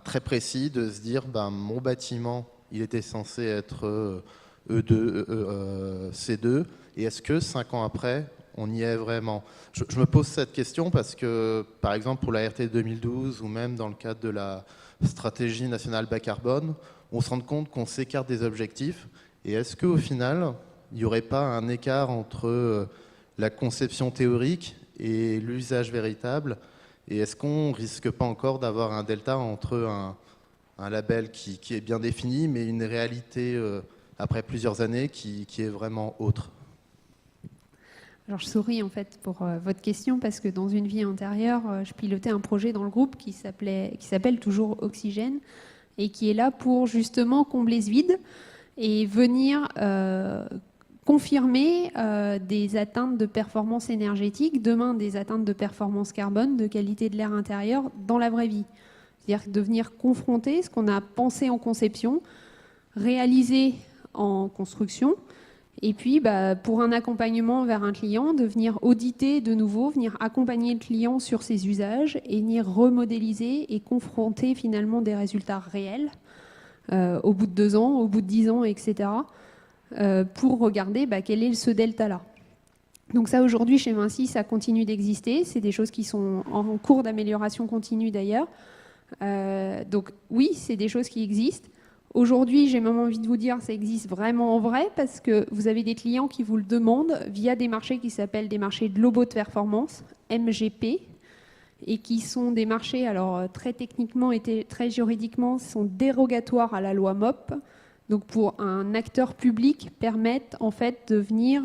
très précis, de se dire mon bâtiment il était censé être E2, C2, et est-ce que 5 ans après, on y est vraiment? Je me pose cette question parce que, par exemple, pour la RT 2012, ou même dans le cadre de la stratégie nationale bas carbone, on se rend compte qu'on s'écarte des objectifs, et est-ce qu'au final, il n'y aurait pas un écart entre la conception théorique et l'usage véritable? Et est-ce qu'on risque pas encore d'avoir un delta entre un label qui est bien défini, mais une réalité après plusieurs années qui est vraiment autre? Alors je souris en fait pour votre question parce que dans une vie antérieure, je pilotais un projet dans le groupe qui s'appelle toujours Oxygène et qui est là pour justement combler ce vide et venir confirmer des atteintes de performance énergétique, demain des atteintes de performance carbone, de qualité de l'air intérieur dans la vraie vie. C'est-à-dire de venir confronter ce qu'on a pensé en conception, réalisé en construction, et puis pour un accompagnement vers un client, de venir auditer de nouveau, venir accompagner le client sur ses usages et venir remodéliser et confronter finalement des résultats réels au bout de 2 ans, au bout de 10 ans, etc. Pour regarder quel est ce delta-là. Donc ça, aujourd'hui, chez Vinci, ça continue d'exister. C'est des choses qui sont en cours d'amélioration continue d'ailleurs. Donc oui, c'est des choses qui existent. Aujourd'hui, j'ai même envie de vous dire, ça existe vraiment en vrai parce que vous avez des clients qui vous le demandent via des marchés qui s'appellent des marchés globaux de performance, MGP, et qui sont des marchés, alors très techniquement et très juridiquement, sont dérogatoires à la loi MOP. Donc pour un acteur public, permettent en fait de venir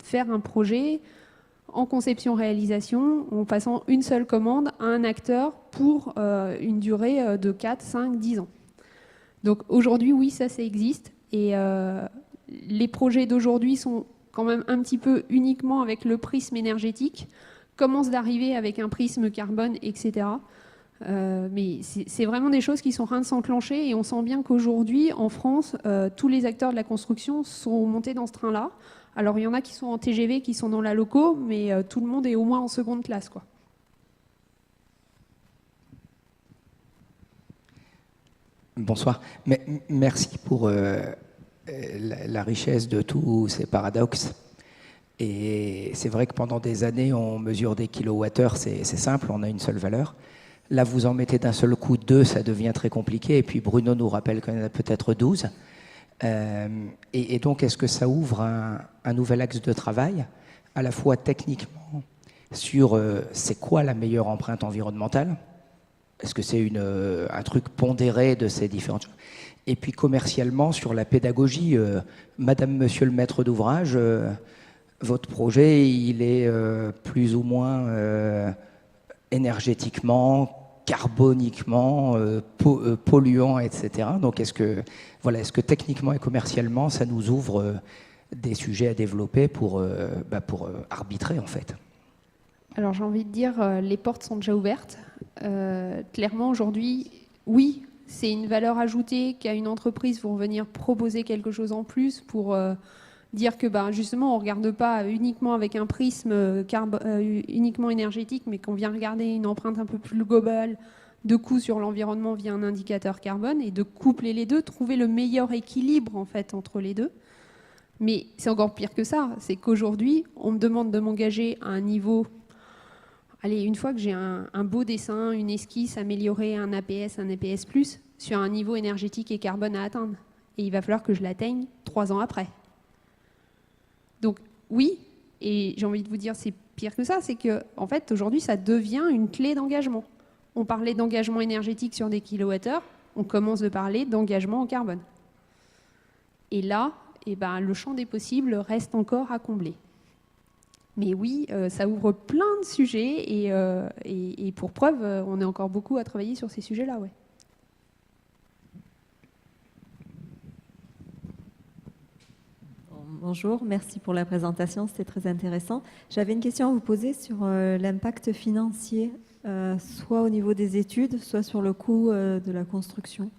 faire un projet en conception-réalisation en passant une seule commande à un acteur pour une durée de 4, 5, 10 ans. Donc aujourd'hui, oui, ça existe. Et les projets d'aujourd'hui sont quand même un petit peu uniquement avec le prisme énergétique, commencent d'arriver avec un prisme carbone, etc. Mais c'est vraiment des choses qui sont en train de s'enclencher et on sent bien qu'aujourd'hui, en France, tous les acteurs de la construction sont montés dans ce train-là. Alors, il y en a qui sont en TGV, qui sont dans la loco, mais tout le monde est au moins en seconde classe, quoi. Bonsoir. Merci pour la richesse de tous ces paradoxes. Et c'est vrai que pendant des années, on mesure des kilowattheures, c'est simple, on a une seule valeur. Là, vous en mettez d'un seul coup 2, ça devient très compliqué. Et puis Bruno nous rappelle qu'il y en a peut-être 12. Et donc, est-ce que ça ouvre un nouvel axe de travail, à la fois techniquement, sur c'est quoi la meilleure empreinte environnementale? Est-ce que c'est un truc pondéré de ces différentes choses? Et puis commercialement, sur la pédagogie, Madame, Monsieur le maître d'ouvrage, votre projet, il est plus ou moins énergétiquement, carboniquement, polluant, etc. Donc est-ce que techniquement et commercialement, ça nous ouvre des sujets à développer pour arbitrer en fait? Alors j'ai envie de dire, les portes sont déjà ouvertes. Clairement aujourd'hui, oui, c'est une valeur ajoutée qu'a une entreprise pour venir proposer quelque chose en plus, pour dire que justement on ne regarde pas uniquement avec un prisme uniquement énergétique, mais qu'on vient regarder une empreinte un peu plus globale de coût sur l'environnement via un indicateur carbone et de coupler les deux, trouver le meilleur équilibre en fait entre les deux. Mais c'est encore pire que ça, c'est qu'aujourd'hui on me demande de m'engager à un niveau. Allez, une fois que j'ai un beau dessin, une esquisse améliorée, un APS, un EPS+, sur un niveau énergétique et carbone à atteindre. Et il va falloir que je l'atteigne 3 ans après. Donc oui, et j'ai envie de vous dire, c'est pire que ça, c'est que en fait, aujourd'hui, ça devient une clé d'engagement. On parlait d'engagement énergétique sur des kilowattheures, on commence de parler d'engagement en carbone. Et là, le champ des possibles reste encore à combler. Mais oui, ça ouvre plein de sujets et pour preuve, on est encore beaucoup à travailler sur ces sujets-là. Ouais. Bonjour, merci pour la présentation, c'était très intéressant. J'avais une question à vous poser sur l'impact financier, soit au niveau des études, soit sur le coût de la construction.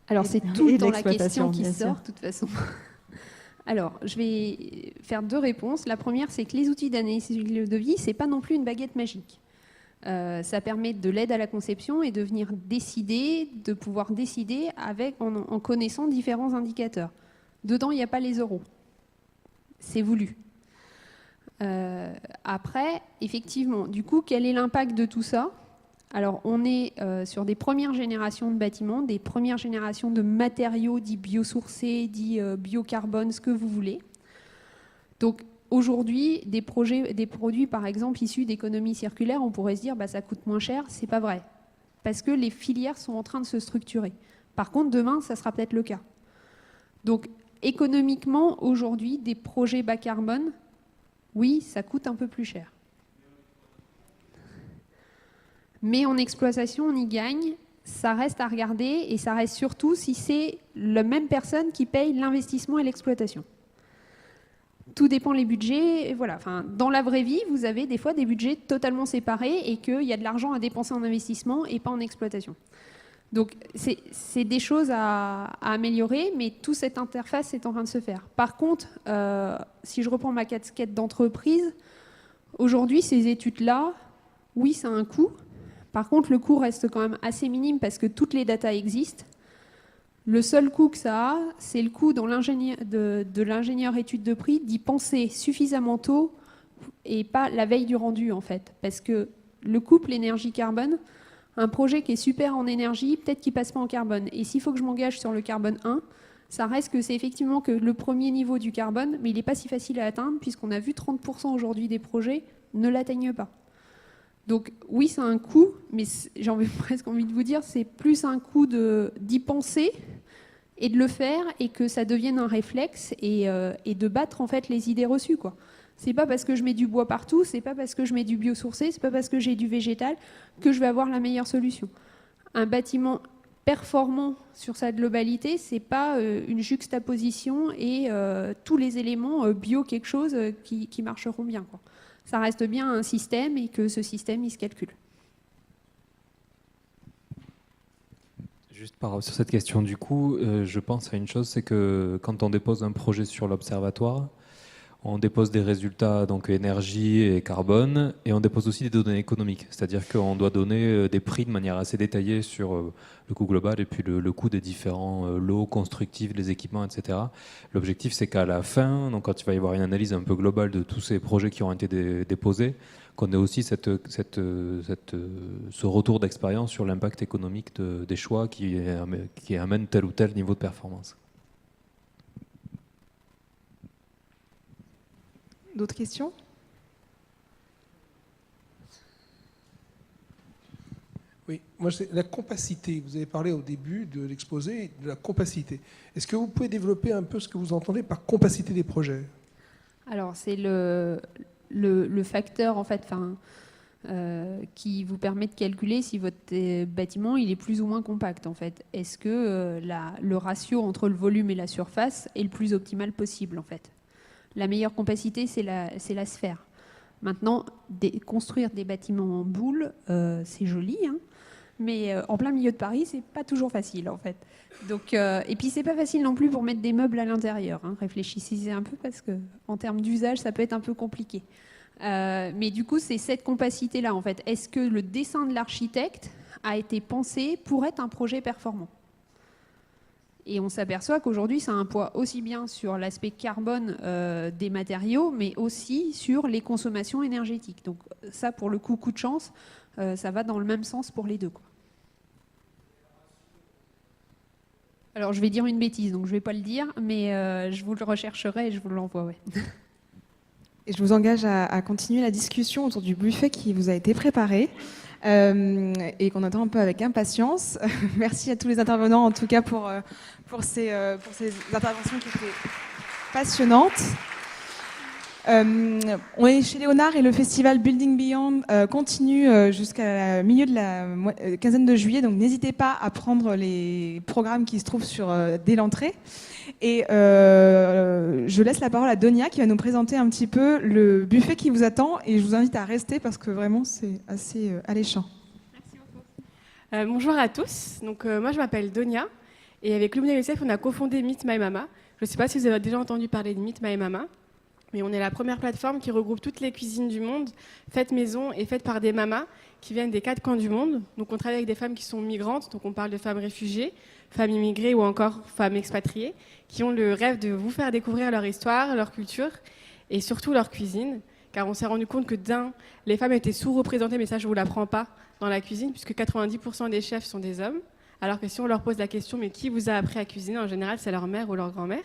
Alors c'est tout dans la question qui sort, de toute façon. Alors, je vais faire 2 réponses. La première, c'est que les outils d'analyse de vie, ce n'est pas non plus une baguette magique. Ça permet de l'aide à la conception et de venir décider, de pouvoir décider en connaissant différents indicateurs. Dedans, il n'y a pas les euros. C'est voulu. Après, effectivement, du coup, quel est l'impact de tout ça ? Alors, on est sur des premières générations de bâtiments, des premières générations de matériaux dits biosourcés, dits biocarbone, ce que vous voulez. Donc, aujourd'hui, des produits par exemple issus d'économie circulaire, on pourrait se dire ça coûte moins cher, c'est pas vrai. Parce que les filières sont en train de se structurer. Par contre, demain, ça sera peut-être le cas. Donc, économiquement, aujourd'hui, des projets bas carbone, oui, ça coûte un peu plus cher. Mais en exploitation, on y gagne. Ça reste à regarder et ça reste surtout si c'est la même personne qui paye l'investissement et l'exploitation. Tout dépend les budgets. Voilà. Enfin, dans la vraie vie, vous avez des fois des budgets totalement séparés et qu'il y a de l'argent à dépenser en investissement et pas en exploitation. Donc, c'est des choses à améliorer, mais toute cette interface est en train de se faire. Par contre, si je reprends ma casquette d'entreprise, aujourd'hui, ces études-là, oui, ça a un coût. Par contre, le coût reste quand même assez minime parce que toutes les datas existent. Le seul coût que ça a, c'est le coût de l'ingénieur étude de prix d'y penser suffisamment tôt et pas la veille du rendu, en fait. Parce que le couple énergie-carbone, un projet qui est super en énergie, peut-être qu'il ne passe pas en carbone. Et s'il faut que je m'engage sur le carbone 1, ça reste que c'est effectivement que le premier niveau du carbone, mais il n'est pas si facile à atteindre puisqu'on a vu 30% aujourd'hui des projets ne l'atteignent pas. Donc oui, c'est un coût, mais j'ai presque envie de vous dire, c'est plus un coût d'y penser et de le faire et que ça devienne un réflexe et de battre en fait les idées reçues, quoi. C'est pas parce que je mets du bois partout, c'est pas parce que je mets du biosourcé, c'est pas parce que j'ai du végétal que je vais avoir la meilleure solution. Un bâtiment performant sur sa globalité, c'est pas une juxtaposition et tous les éléments bio quelque chose qui marcheront bien, quoi. Ça reste bien un système et que ce système, il se calcule. Juste sur cette question du coup, je pense à une chose, c'est que quand on dépose un projet sur l'observatoire, on dépose des résultats, donc énergie et carbone, et on dépose aussi des données économiques. C'est-à-dire qu'on doit donner des prix de manière assez détaillée sur le coût global et puis le coût des différents lots constructifs, des équipements, etc. L'objectif, c'est qu'à la fin, donc quand il va y avoir une analyse un peu globale de tous ces projets qui ont été déposés, qu'on ait aussi ce retour d'expérience sur l'impact économique des choix qui amènent tel ou tel niveau de performance. D'autres questions ? Oui, moi c'est la compacité. Vous avez parlé au début de l'exposé de la compacité. Est-ce que vous pouvez développer un peu ce que vous entendez par compacité des projets ? Alors c'est le facteur en fait, qui vous permet de calculer si votre bâtiment il est plus ou moins compact en fait. Est-ce que le ratio entre le volume et la surface est le plus optimal possible en fait. La meilleure compacité, c'est la sphère. Maintenant, construire des bâtiments en boule, c'est joli, hein, mais en plein milieu de Paris, c'est pas toujours facile, en fait. Donc, et puis, c'est pas facile non plus pour mettre des meubles à l'intérieur. Hein. Réfléchissez un peu parce que, en termes d'usage, ça peut être un peu compliqué. Mais du coup, c'est cette compacité-là, en fait. Est-ce que le dessin de l'architecte a été pensé pour être un projet performant ? Et on s'aperçoit qu'aujourd'hui, ça a un poids aussi bien sur l'aspect carbone des matériaux, mais aussi sur les consommations énergétiques. Donc ça, pour le coup de chance, ça va dans le même sens pour les deux, quoi. Alors, je vais dire une bêtise, donc je ne vais pas le dire, mais je vous le rechercherai et je vous l'envoie. Ouais. Et je vous engage à continuer la discussion autour du buffet qui vous a été préparé. Et qu'on attend un peu avec impatience. Merci à tous les intervenants, en tout cas, pour ces interventions qui étaient passionnantes. On est chez Léonard et le festival Building Beyond continue jusqu'à milieu de la quinzaine de juillet. Donc n'hésitez pas à prendre les programmes qui se trouvent dès l'entrée. Et je laisse la parole à Donia qui va nous présenter un petit peu le buffet qui vous attend. Et je vous invite à rester parce que vraiment c'est assez alléchant. Merci beaucoup. Bonjour à tous. Donc, moi je m'appelle Donia et avec Lumina UNICEF on a cofondé Meet My Mama. Je ne sais pas si vous avez déjà entendu parler de Meet My Mama, mais on est la première plateforme qui regroupe toutes les cuisines du monde, faites maison et faites par des mamas qui viennent des 4 coins du monde. Donc on travaille avec des femmes qui sont migrantes, donc on parle de femmes réfugiées, femmes immigrées ou encore femmes expatriées, qui ont le rêve de vous faire découvrir leur histoire, leur culture et surtout leur cuisine. Car on s'est rendu compte que les femmes étaient sous-représentées, mais ça je ne vous l'apprends pas, dans la cuisine, puisque 90% des chefs sont des hommes. Alors que si on leur pose la question, mais qui vous a appris à cuisiner, en général c'est leur mère ou leur grand-mère.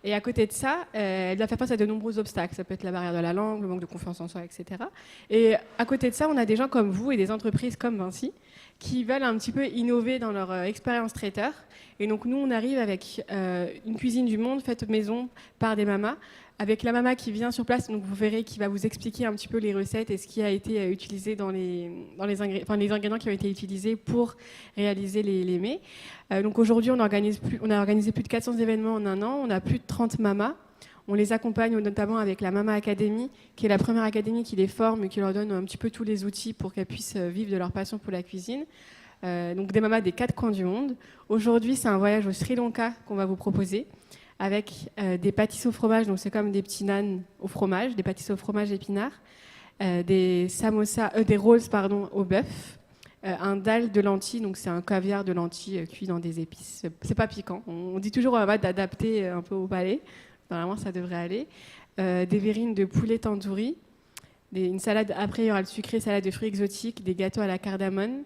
Et à côté de ça, elle doit faire face à de nombreux obstacles. Ça peut être la barrière de la langue, le manque de confiance en soi, etc. Et à côté de ça, on a des gens comme vous et des entreprises comme Vinci qui veulent un petit peu innover dans leur expérience traiteur. Et donc nous, on arrive avec une cuisine du monde faite maison par des mamas, avec la mama qui vient sur place, donc vous verrez, qui va vous expliquer un petit peu les recettes et ce qui a été utilisé dans les ingrédients qui ont été utilisés pour réaliser les mets. Donc aujourd'hui, on a organisé plus de 400 événements en un an, on a plus de 30 mamas. On les accompagne notamment avec la Mama Academy, qui est la première académie qui les forme et qui leur donne un petit peu tous les outils pour qu'elles puissent vivre de leur passion pour la cuisine. Donc des mamas des 4 coins du monde. Aujourd'hui, c'est un voyage au Sri Lanka qu'on va vous proposer, avec des pâtisses au fromage, donc c'est comme des petits naans au fromage, des pâtisses au fromage épinards, des rolls au bœuf, un dal de lentilles, donc c'est un caviar de lentilles cuit dans des épices. C'est pas piquant. On dit toujours d'adapter un peu au palais. Normalement, ça devrait aller. Des verrines de poulet tandoori, une salade, après il y aura le sucré, salade de fruits exotiques, des gâteaux à la cardamone.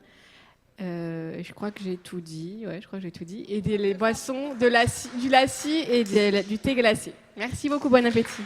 Je crois que j'ai tout dit. Ouais, je crois que j'ai tout dit. Et les boissons, du lassi et du thé glacé. Merci beaucoup, bon appétit.